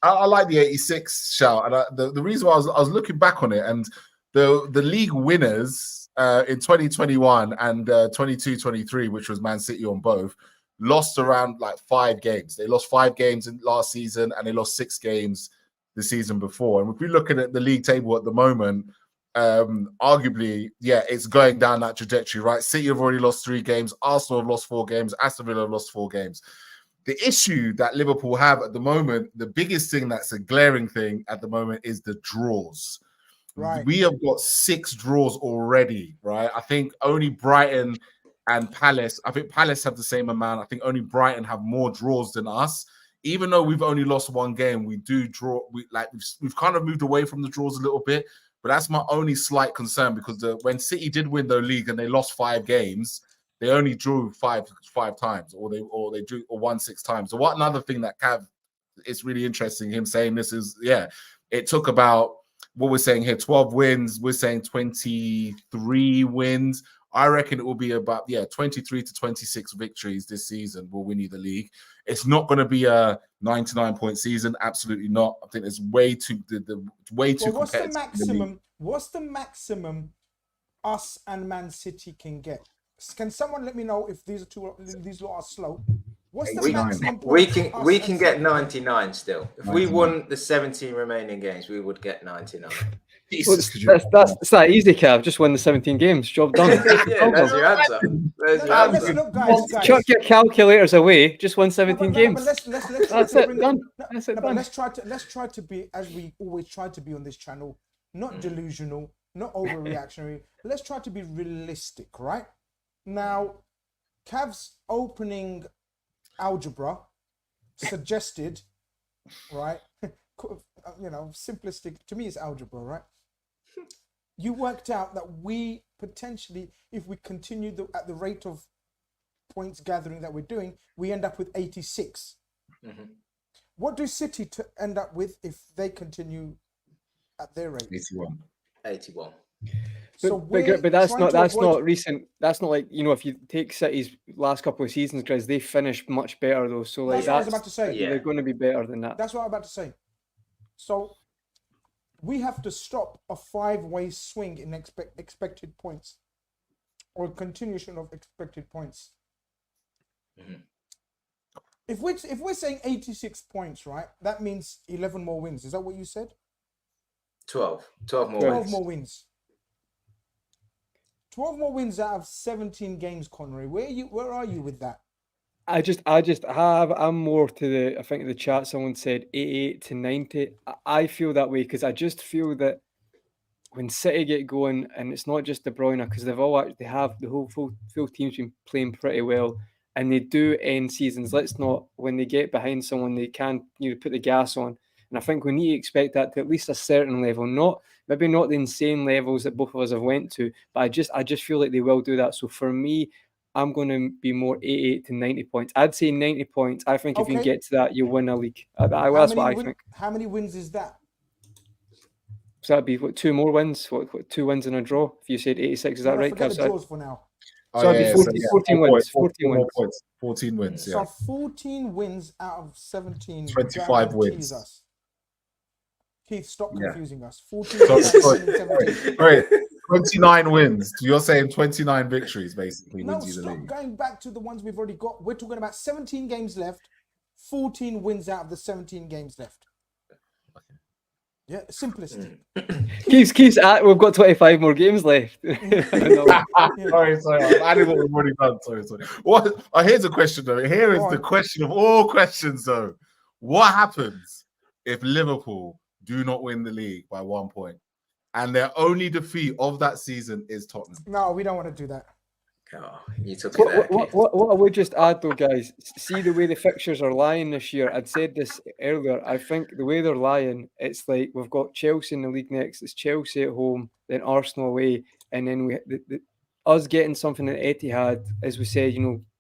I like the 86 shout, and the reason why I was looking back on it, and the league winners in 2021 and 22-23, which was Man City on both, lost around like 5 games. They lost 5 games in last season, and they lost 6 games the season before. And if we're looking at the league table at the moment, arguably, it's going down that trajectory, right? City have already lost 3 games. Arsenal have lost 4 games. Aston Villa have lost 4 games. The issue that Liverpool have at the moment, the biggest thing that's a glaring thing at the moment is the draws. Right. We have got 6 draws already, right? I think only Brighton and Palace. I think Palace have the same amount. I think only Brighton have more draws than us. Even though we've only lost one game, we do draw. We've kind of moved away from the draws a little bit. But that's my only slight concern because when City did win the league and they lost 5 games, they only drew five times, or they drew or won 6 times. So what another thing that Cav, it's really interesting him saying this is it took about what we're saying here 12 wins. We're saying 23 wins. I reckon it will be about 23 to 26 victories this season will win you the league. It's not going to be a 99-point season. Absolutely not. I think it's way too competitive. What's the maximum us and Man City can get? Can someone let me know if these lot are slow? What's the maximum? We can get 99 still. If 99. We won the 17 remaining games, we would get 99. Jesus, that's that easy, Cav. Just win the 17 games. Job done. That's your answer. Look, guys. Chuck your calculators away. Just win 17 games. That's it. Done. But let's try to be, as we always try to be on this channel, not delusional, not overreactionary. Let's try to be realistic, right? Now, Cav's opening algebra suggested, right? Simplistic to me is algebra, right? You worked out that we potentially, if we continue at the rate of points gathering that we're doing, we end up with 86. Mm-hmm. What do City end up with if they continue at their rate? 81. But that's not recent. That's not like, if you take City's last couple of seasons, guys, they finished much better though. So like that's what I was about to say. They're going to be better than that. That's what I'm about to say. So we have to stop a 5-way swing in expected points, or a continuation of expected points. Mm-hmm. If we're saying 86 points, right? That means 11 more wins. Is that what you said? 12 more wins. 12 more wins out of 17 games, Connery. Where are you with that? I'm more to I think the chat someone said 88 to 90. I feel that way because I just feel that when City get going, and it's not just De Bruyne, because they have the whole full team's been playing pretty well, and they do end seasons. When they get behind someone, they can put the gas on. And I think we need to expect that to at least a certain level, maybe not the insane levels that both of us have went to, but I just feel like they will do that. So for me, I'm going to be more 88 to 90 points. I'd say 90 points. I think if you can get to that, you win a league. That's what I think. How many wins is that? So that'd be 2 more wins? What 2 wins and a draw? If you said 86, is that right? Forget the draws for now. So that'd be 14 wins. 14 wins. So 14 wins out of 17. 25 wins. Us. Keith, stop confusing us. 14 wins out of 17. Right. 29 wins. You're saying 29 victories, basically. No, stop going back to the ones we've already got. We're talking about 17 games left, 14 wins out of the 17 games left. Yeah, simplistic. Keeps at. We've got 25 more games left. Sorry. I'm adding what we've already done. Sorry. What? Here's a question, though. Here is the question of all questions, though. What happens if Liverpool do not win the league by 1 point? And their only defeat of that season is Tottenham. No, we don't want to do that. Oh, you took it there. What I would just add though, guys, see the way the fixtures are lying this year. I'd said this earlier. I think the way they're lying, it's like we've got Chelsea in the league next. It's Chelsea at home, then Arsenal away, and then us getting something at Etihad, as we said,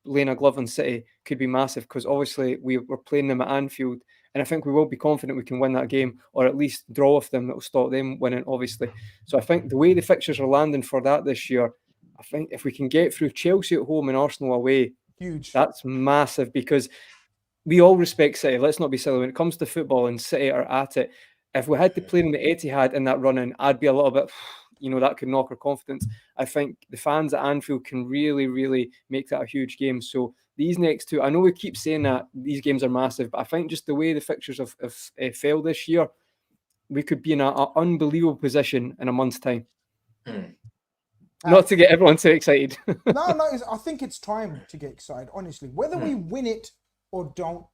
laying a glove on City could be massive because obviously we're playing them at Anfield. And I think we will be confident we can win that game, or at least draw with them. That will stop them winning, obviously. So I think the way the fixtures are landing for that this year, I think if we can get through Chelsea at home and Arsenal away, huge. That's massive because we all respect City. Let's not be silly. When it comes to football and City are at it, if we had to play in the Etihad in that run-in, I'd be a little bit, that could knock our confidence. I think the fans at Anfield can really, really make that a huge game. So these next 2, I know we keep saying that these games are massive, but I think just the way the fixtures have failed this year, we could be in an unbelievable position in a month's time. Not to get everyone so excited. No, I think it's time to get excited, honestly. Whether we win it or don't,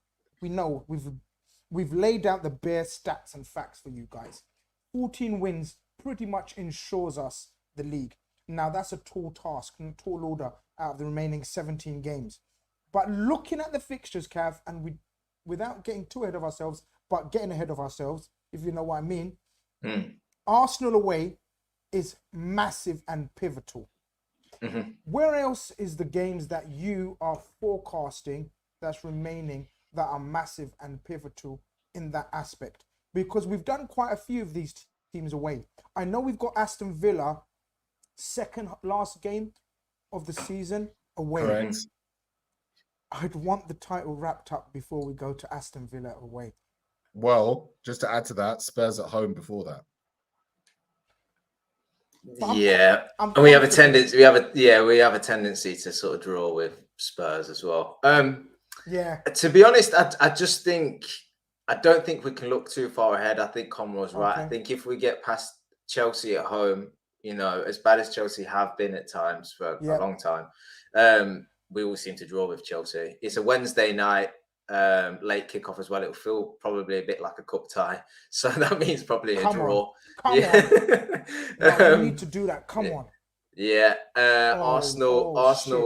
we know we've laid out the bare stats and facts for you guys. 14 wins pretty much ensures us the league. Now that's a tall task and tall order out of the remaining 17 games. But looking at the fixtures, Cav, and without getting too ahead of ourselves, but getting ahead of ourselves, if you know what I mean, Arsenal away is massive and pivotal. Where else is the games that you are forecasting that's remaining that are massive and pivotal in that aspect? Because we've done quite a few of these teams away. I know we've got Aston Villa, second last game of the season away. Correct. I'd want the title wrapped up before we go to Aston Villa away. Well, just to add to that, Spurs at home before that. And we have a tendency. We have a tendency to sort of draw with Spurs as well. To be honest, I just think I don't think we can look too far ahead. I think Conroy's right. I think if we get past Chelsea at home, you know, as bad as Chelsea have been at times for a long time, we all seem to draw with Chelsea. It's a Wednesday night. Late kickoff as well. It'll feel probably a bit like a cup tie, so that means probably a draw. Come on. No, we need to do that. Come on. Arsenal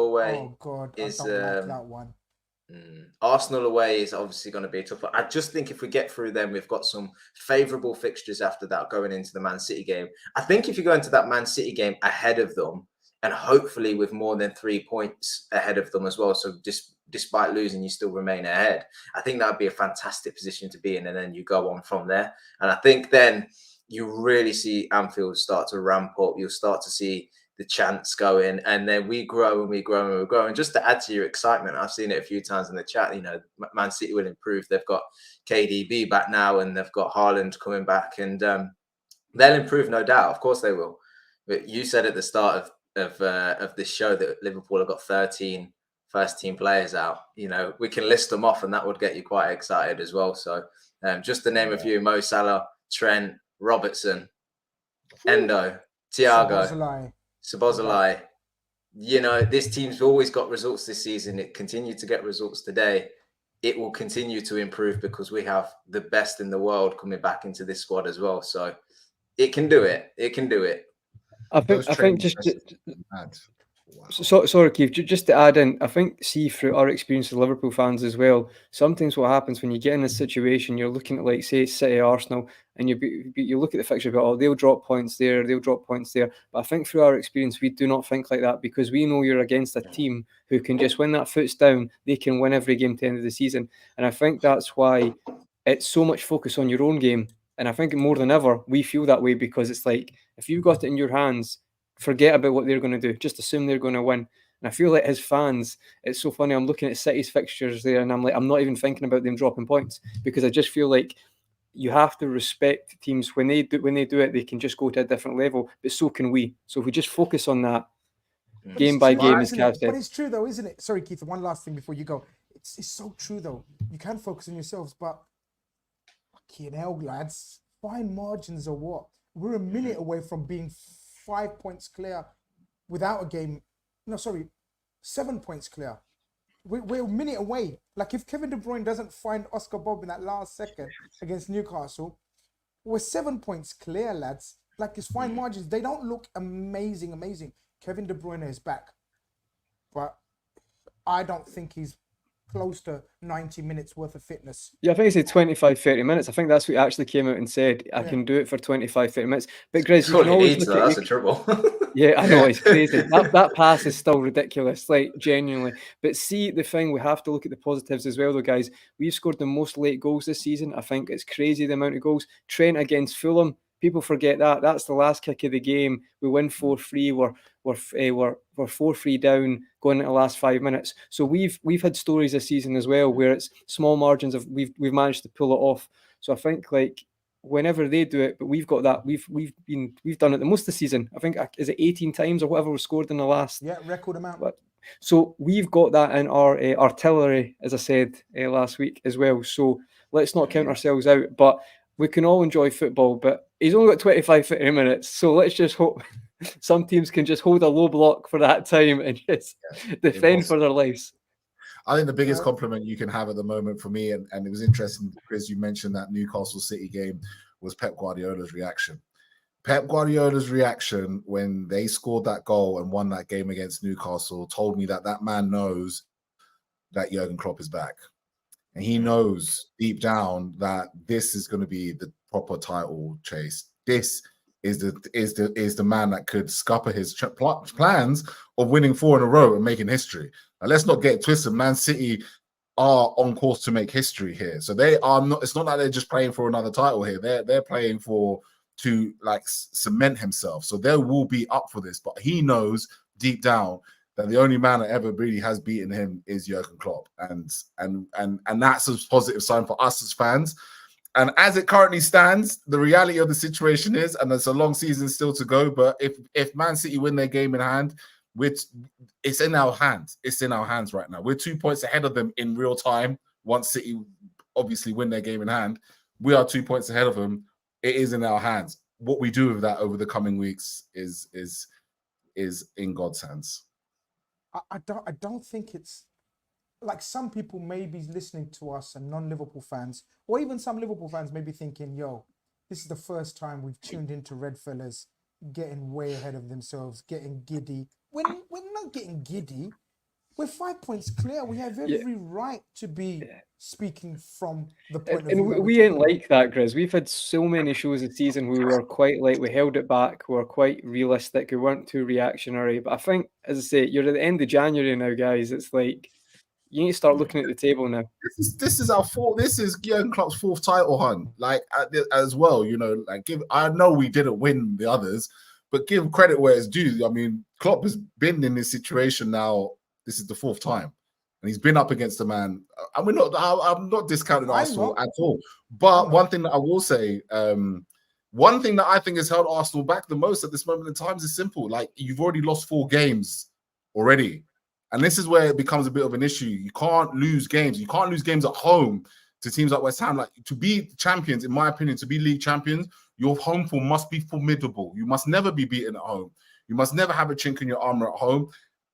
away. Oh God, I don't like that one. Arsenal away is obviously going to be a tough one. I just think if we get through them, we've got some favourable fixtures after that going into the Man City game. I think if you go into that Man City game ahead of them, and hopefully with more than 3 points ahead of them as well, so despite losing, you still remain ahead. I think that would be a fantastic position to be in, and then you go on from there. And I think then you really see Anfield start to ramp up. You'll start to see the chants going, and then we grow and we grow and we grow. And just to add to your excitement, I've seen it a few times in the chat, you know, Man City will improve. They've got KDB back now, and they've got Haaland coming back, and they'll improve, no doubt. Of course they will. But you said at the start of this show that Liverpool have got 13 first team players out. You know, we can list them off and that would get you quite excited as well. So just to name a few: Mo Salah, Trent, Robertson, Endo, Thiago, Szoboszlai. You know, this team's always got results this season. It continued to get results today. It will continue to improve because we have the best in the world coming back into this squad as well. So it can do it. It can do it. I think just sorry, Keith, just to add in, I think through our experience as Liverpool fans as well, sometimes what happens when you get in this situation, you're looking at, like, say, City, Arsenal, and you look at the fixture, but they'll drop points there, they'll drop points there. But I think through our experience, we do not think like that, because we know you're against a team who can just, when that foot's down, they can win every game to the end of the season. And I think that's why it's so much focus on your own game. And I think more than ever, we feel that way, because it's like, if you've got it in your hands, forget about what they're going to do. Just assume they're going to win. And I feel like as fans, it's so funny. I'm looking at City's fixtures there, and I'm like, I'm not even thinking about them dropping points, because I just feel like you have to respect teams when they do it. They can just go to a different level, but so can we. So if we just focus on that game by game, as Cav said. But it's true though, isn't it? Sorry, Keith. One last thing before you go. It's so true though. You can focus on yourselves, but fucking hell, lads, fine margins are what? We're a minute away from being 5 points clear without a game. No, sorry, 7 points clear. We're a minute away. Like, if Kevin De Bruyne doesn't find Oscar Bob in that last second against Newcastle, we're 7 points clear, lads. Like, it's fine margins. They don't look amazing. Kevin De Bruyne is back, but I don't think he's close to 90 minutes worth of fitness. Yeah, I think he said 25, 30 minutes. I think that's what he actually came out and said. I can do it for 25, 30 minutes. But Grizz, you can always look at... That's a trouble. Yeah, I know, it's crazy. That pass is still ridiculous, like, genuinely. But see, the thing, we have to look at the positives as well, though, guys. We've scored the most late goals this season. I think it's crazy the amount of goals. Trent against Fulham, people forget that. That's the last kick of the game. We win 4-3. We're 4-3 down going into the last 5 minutes. So we've had stories this season as well where it's small margins of we've managed to pull it off. So I think, like, whenever they do it, but we've got that we've done it the most this season. I think, is it 18 times or whatever was scored in the last record amount. So we've got that in our artillery, as I said last week as well. So let's not count ourselves out, but we can all enjoy football. But he's only got 25, 30 minutes, so let's just hope some teams can just hold a low block for that time and just defend for their lives. I think the biggest compliment you can have at the moment for me, and it was interesting, Chris, you mentioned that Newcastle City game was Pep Guardiola's reaction. Pep Guardiola's reaction when they scored that goal and won that game against Newcastle told me that that man knows that Jurgen Klopp is back. And he knows deep down that this is going to be the proper title chase. This is the man that could scupper his plans of winning 4 in a row and making history. Now, let's not get twisted. Man City are on course to make history here. So they are not. It's not like they're just playing for another title here. They're playing to like cement himself. So they will be up for this. But he knows deep down that the only man that ever really has beaten him is Jurgen Klopp, and that's a positive sign for us as fans. And as it currently stands, the reality of the situation is, and there's a long season still to go, but if Man City win their game in hand, it's in our hands. It's in our hands right now. We're 2 points ahead of them in real time. Once City obviously win their game in hand, we are 2 points ahead of them. It is in our hands. What we do with that over the coming weeks is in God's hands. I don't think it's like some people may be listening to us and non-Liverpool fans, or even some Liverpool fans may be thinking, yo, this is the first time we've tuned into REDFELLAS getting way ahead of themselves, getting giddy. We're not getting giddy. We're 5 points clear. We have every right to be speaking from the point of view. And we ain't like that, Grizz. We've had so many shows this season where we were quite like, we held it back, we were quite realistic, we weren't too reactionary. But I think, as I say, you're at the end of January now, guys. It's like, you need to start looking at the table now. This is our fourth. This is Jurgen Klopp's 4th title hunt. Like as well, you know. Like I know we didn't win the others, but give credit where it's due. I mean, Klopp has been in this situation now. This is the 4th time, and he's been up against a man. And I'm not discounting Arsenal at all. But one thing that I will say, one thing that I think has held Arsenal back the most at this moment in time is simple. Like, you've already lost 4 games already. And this is where it becomes a bit of an issue. You can't lose games. You can't lose games at home to teams like West Ham. Like, to be champions, in my opinion, to be league champions, your home form must be formidable. You must never be beaten at home. You must never have a chink in your armor at home.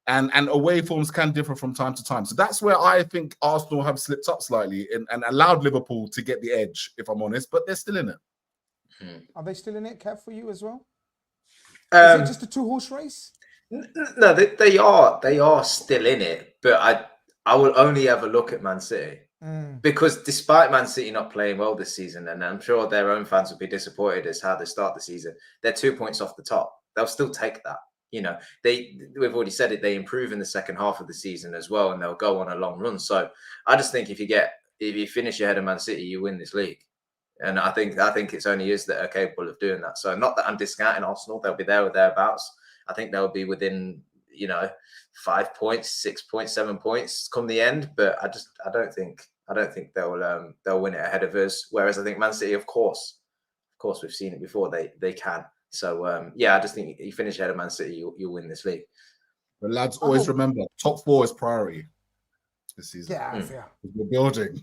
And away forms can differ from time to time. So that's where I think Arsenal have slipped up slightly and allowed Liverpool to get the edge, if I'm honest. But they're still in it. Are they still in it, Kev, for you as well? Is it just a 2-horse race? No, they are still in it, but I will only ever look at Man City because despite Man City not playing well this season, and I'm sure their own fans will be disappointed as how they start the season, they're 2 points off the top. They'll still take that. You know, we've already said it. They improve in the second half of the season as well, and they'll go on a long run. So I just think if you finish ahead of Man City, you win this league. And I think it's only us that are capable of doing that. So not that I'm discounting Arsenal; they'll be there or thereabouts. I think they'll be within, 5 points, 6 points, 7 points come the end. But I don't think they'll win it ahead of us. Whereas I think Man City, of course, we've seen it before. They can. So I just think you finish ahead of Man City, you'll win this league. But lads, always remember, top 4 is priority this season. Yeah. We're building.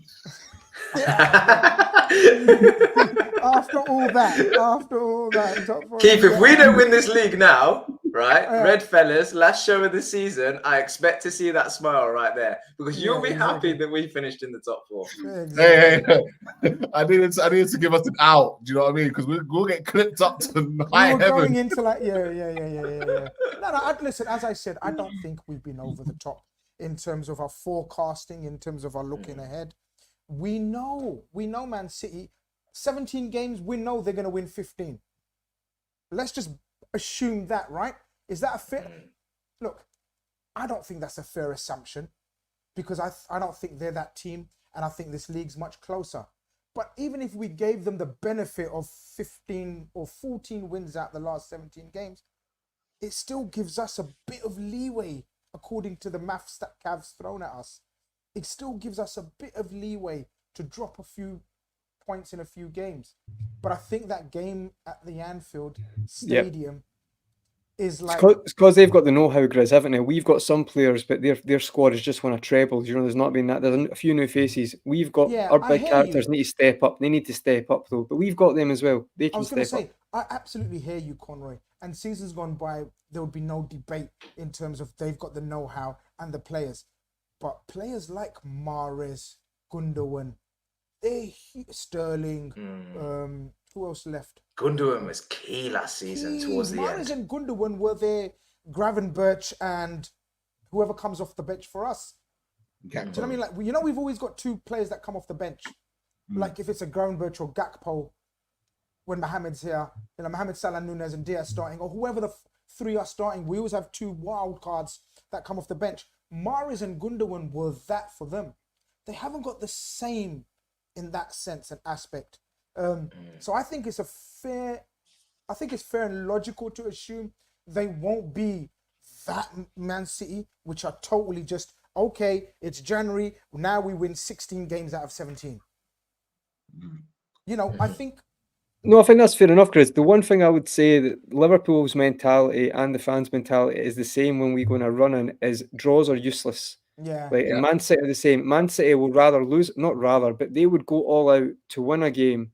After all that, top 4. Keith, if we don't win this league now, right, REDFELLAS, last show of the season, I expect to see that smile right there because you'll be happy that we finished in the top 4. Hey, I needed to give us an out. Do you know what I mean? Because we'll get clipped up to high heaven. Going into like No. Listen, as I said, I don't think we've been over the top in terms of our forecasting, in terms of our looking ahead. We know Man City, 17 games, we know they're going to win 15. Let's just assume that, right? Is that a fair? Look, I don't think that's a fair assumption because I don't think they're that team, and I think this league's much closer. But even if we gave them the benefit of 15 or 14 wins out the last 17 games, it still gives us a bit of leeway according to the maths that Cav's thrown at us. It still gives us a bit of leeway to drop a few points in a few games. But I think that game at the Anfield Stadium is like... It's because they've got the know-how, Grizz, haven't they? We've got some players, but their squad has just won a treble. There's not been that. There's a few new faces. We've got our big characters need to step up. They need to step up, though. But we've got them as well. They can step up. I absolutely hear you, Conroy. And seasons gone by, there would be no debate in terms of they've got the know-how and the players. But players like Mahrez, Gundogan, Sterling, Who else left? Gundogan was key last season towards the Mahrez end. and Gundogan were there, Gravenberch and whoever comes off the bench for us. Do you know what I mean? Like, you know, we've always got two players that come off the bench. Like if it's a Gravenberch or Gakpo, when Mohamed's here, you know, Mohamed Salah, Nunez and Diaz starting, or whoever the three are starting, we always have two wild cards that come off the bench. Mahrez and Gundogan were that for them. They haven't got the same in that sense and aspect. So I think it's fair and logical to assume they won't be that Man City, which are totally just, okay, it's January, now we win 16 games out of 17. You know, I think... No, I think that's fair enough, Chris. The one thing I would say that Liverpool's mentality and the fans' mentality is the same when we go on a run-in is draws are useless. Yeah. Like, and Man City are the same. Man City will rather lose, not rather, but they would go all out to win a game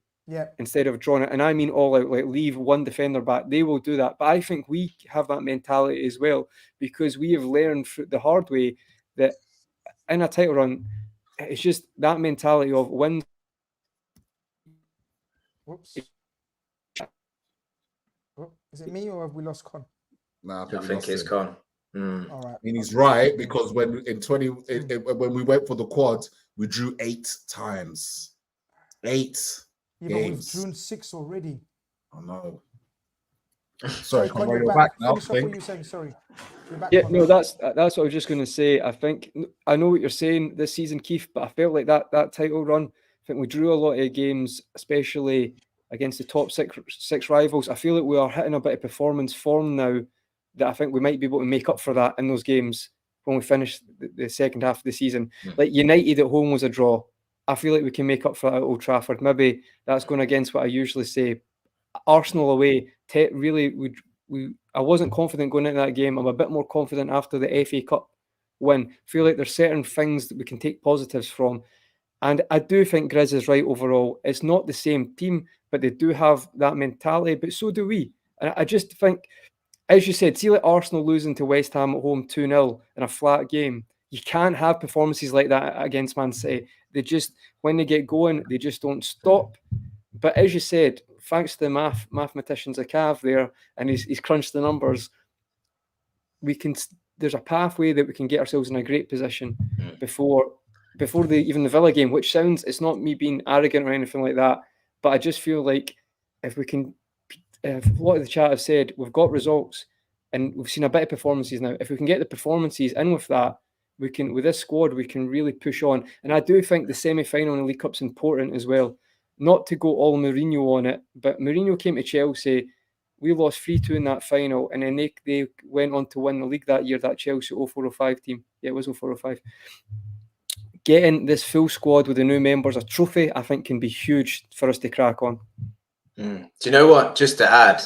instead of drawing it. And I mean all out, like leave one defender back. They will do that. But I think we have that mentality as well because we have learned the hard way that in a title run, it's just that mentality of wins. Whoops. Is it me or have we lost Con? Nah, I think it's Con. All right. I mean, he's right because when when we went for the quad, we drew 8 times. 8 Yeah, games. but we've drawn 6 already. I know. Sorry, Con, you're you're back now. Finish off what you're saying. Sorry. You're back, Yeah, Con. no, that's what I was just going to say. I think I know what you're saying this season, Keith, but I felt like that title run. I think we drew a lot of games, especially against the top six rivals. I feel like we are hitting a bit of performance form now that I think we might be able to make up for that in those games when we finish the second half of the season. Like United at home was a draw. I feel like we can make up for that at Old Trafford. Maybe that's going against what I usually say. Arsenal away, I wasn't confident going into that game. I'm a bit more confident after the FA Cup win. I feel like there's certain things that we can take positives from. And I do think Grizz is right overall. It's not the same team, but they do have that mentality, but so do we. And I just think, as you said, see like Arsenal losing to West Ham at home 2-0 in a flat game. You can't have performances like that against Man City. They just, when they get going, they just don't stop. But as you said, thanks to the mathematicians of Cav there, and he's crunched the numbers, there's a pathway that we can get ourselves in a great position before even the Villa game, which sounds, it's not me being arrogant or anything like that, but I just feel like if we can, a lot of the chat have said, we've got results and we've seen a bit of performances now. If we can get the performances in with that, we can, with this squad, we can really push on. And I do think the semi-final in the League Cup's important as well. Not to go all Mourinho on it, but Mourinho came to Chelsea. We lost 3-2 in that final, and then they went on to win the league that year, that Chelsea 04-05 team. Yeah, it was 04-05. Getting this full squad with the new members a trophy, I think, can be huge for us to crack on. Do you know what? Just to add,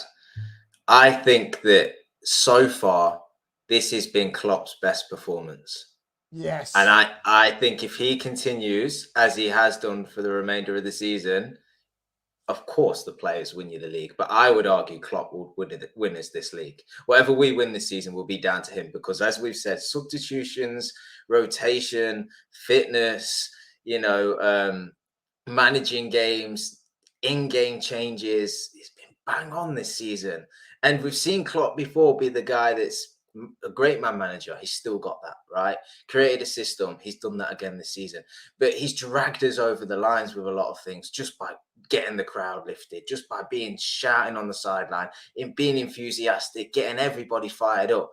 I think that so far, this has been Klopp's best performance. Yes. And I think if he continues, as he has done for the remainder of the season, of course the players win you the league. But I would argue Klopp will win us this league. Whatever we win this season will be down to him because, as we've said, substitutions, rotation, fitness, managing games, in-game changes. He's been bang on this season. And we've seen Klopp before be the guy that's a great man manager. He's still got that, right? Created a system. He's done that again this season. But he's dragged us over the lines with a lot of things just by getting the crowd lifted, just by shouting on the sideline, being enthusiastic, getting everybody fired up.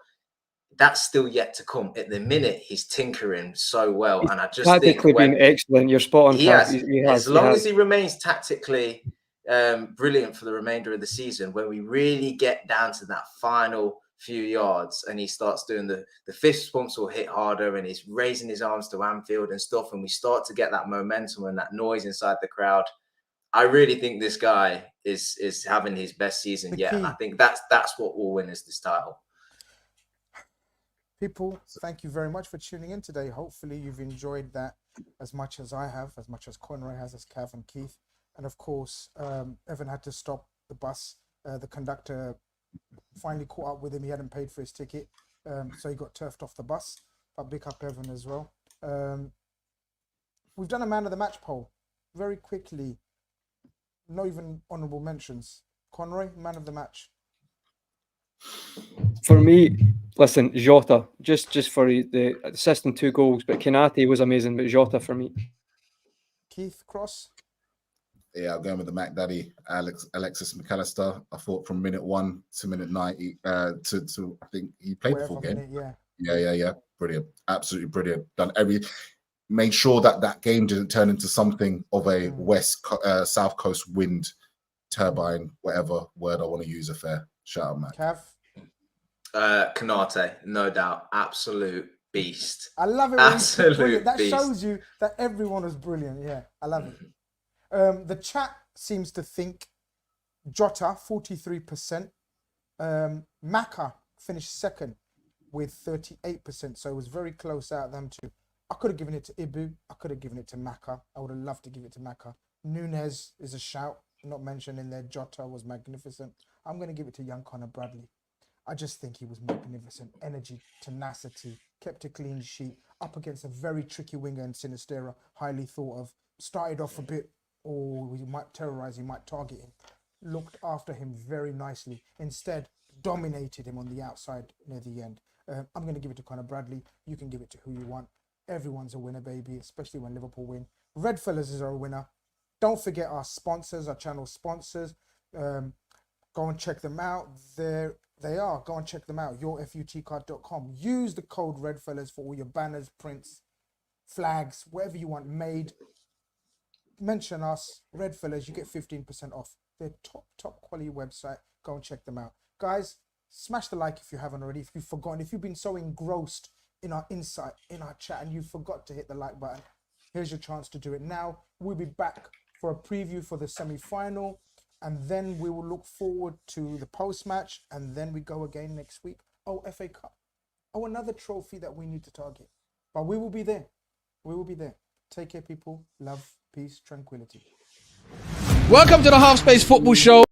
That's still yet to come. At the minute, he's tinkering so well. And I just think been excellent. You're spot on. He has. As long as he remains tactically brilliant for the remainder of the season, when we really get down to that final few yards and he starts doing the fist pumps will hit harder and he's raising his arms to Anfield and stuff, and we start to get that momentum and that noise inside the crowd, I really think this guy is having his best season yet. And I think that's what will win us this title. People, thank you very much for tuning in today. Hopefully you've enjoyed that as much as I have, as much as Conroy has, as Cav and Keith. And of course, Evan had to stop the bus. The conductor finally caught up with him. He hadn't paid for his ticket, so he got turfed off the bus. But big up Evan as well. We've done a man of the match poll very quickly. not even honourable mentions. Conroy, man of the match. For me, listen, Jota, just for the assist and 2 goals, but Konate was amazing, but Jota for me. Keith Cross. Yeah, I'm going with the Mac Daddy, Alexis McAllister. I thought from minute 1 to minute 90, to I think he played the full game. Yeah. Yeah. Brilliant. Absolutely brilliant. Made sure that game didn't turn into something of a South Coast wind turbine, whatever word I want to use. Affair. Shout out, Mac. Cav. Konate, no doubt, absolute beast. I love it. Absolute that beast. shows you that everyone was brilliant. Yeah, I love it. The chat seems to think Jota 43%. Maka finished second with 38%, so it was very close out of them two. I could have given it to Ibu. I could have given it to Maka. I would have loved to give it to Maka. Nunez is a shout, not mentioned in there. Jota was magnificent. I'm going to give it to young Connor Bradley. I just think he was magnificent. Energy, tenacity, kept a clean sheet, up against a very tricky winger in Sinistera, highly thought of. Started off a bit, he might terrorise, he might target him. Looked after him very nicely. Instead, dominated him on the outside near the end. I'm going to give it to Connor Bradley. You can give it to who you want. Everyone's a winner, baby, especially when Liverpool win. Redfellas is our winner. Don't forget our sponsors, our channel sponsors. Go and check them out. They are. Go and check them out. yourfutcard.com. Use the code REDFELLAS for all your banners, prints, flags, whatever you want made. Mention us, REDFELLAS. You get 15% off. They're top quality website. Go and check them out. Guys, smash the like if you haven't already. If you've forgotten, if you've been so engrossed in our insight, in our chat, and you forgot to hit the like button, here's your chance to do it now. We'll be back for a preview for the semi-final. And then we will look forward to the post-match. And then we go again next week. Oh, FA Cup. Oh, another trophy that we need to target. But we will be there. We will be there. Take care, people. Love, peace, tranquility. Welcome to the Half Space Football Show.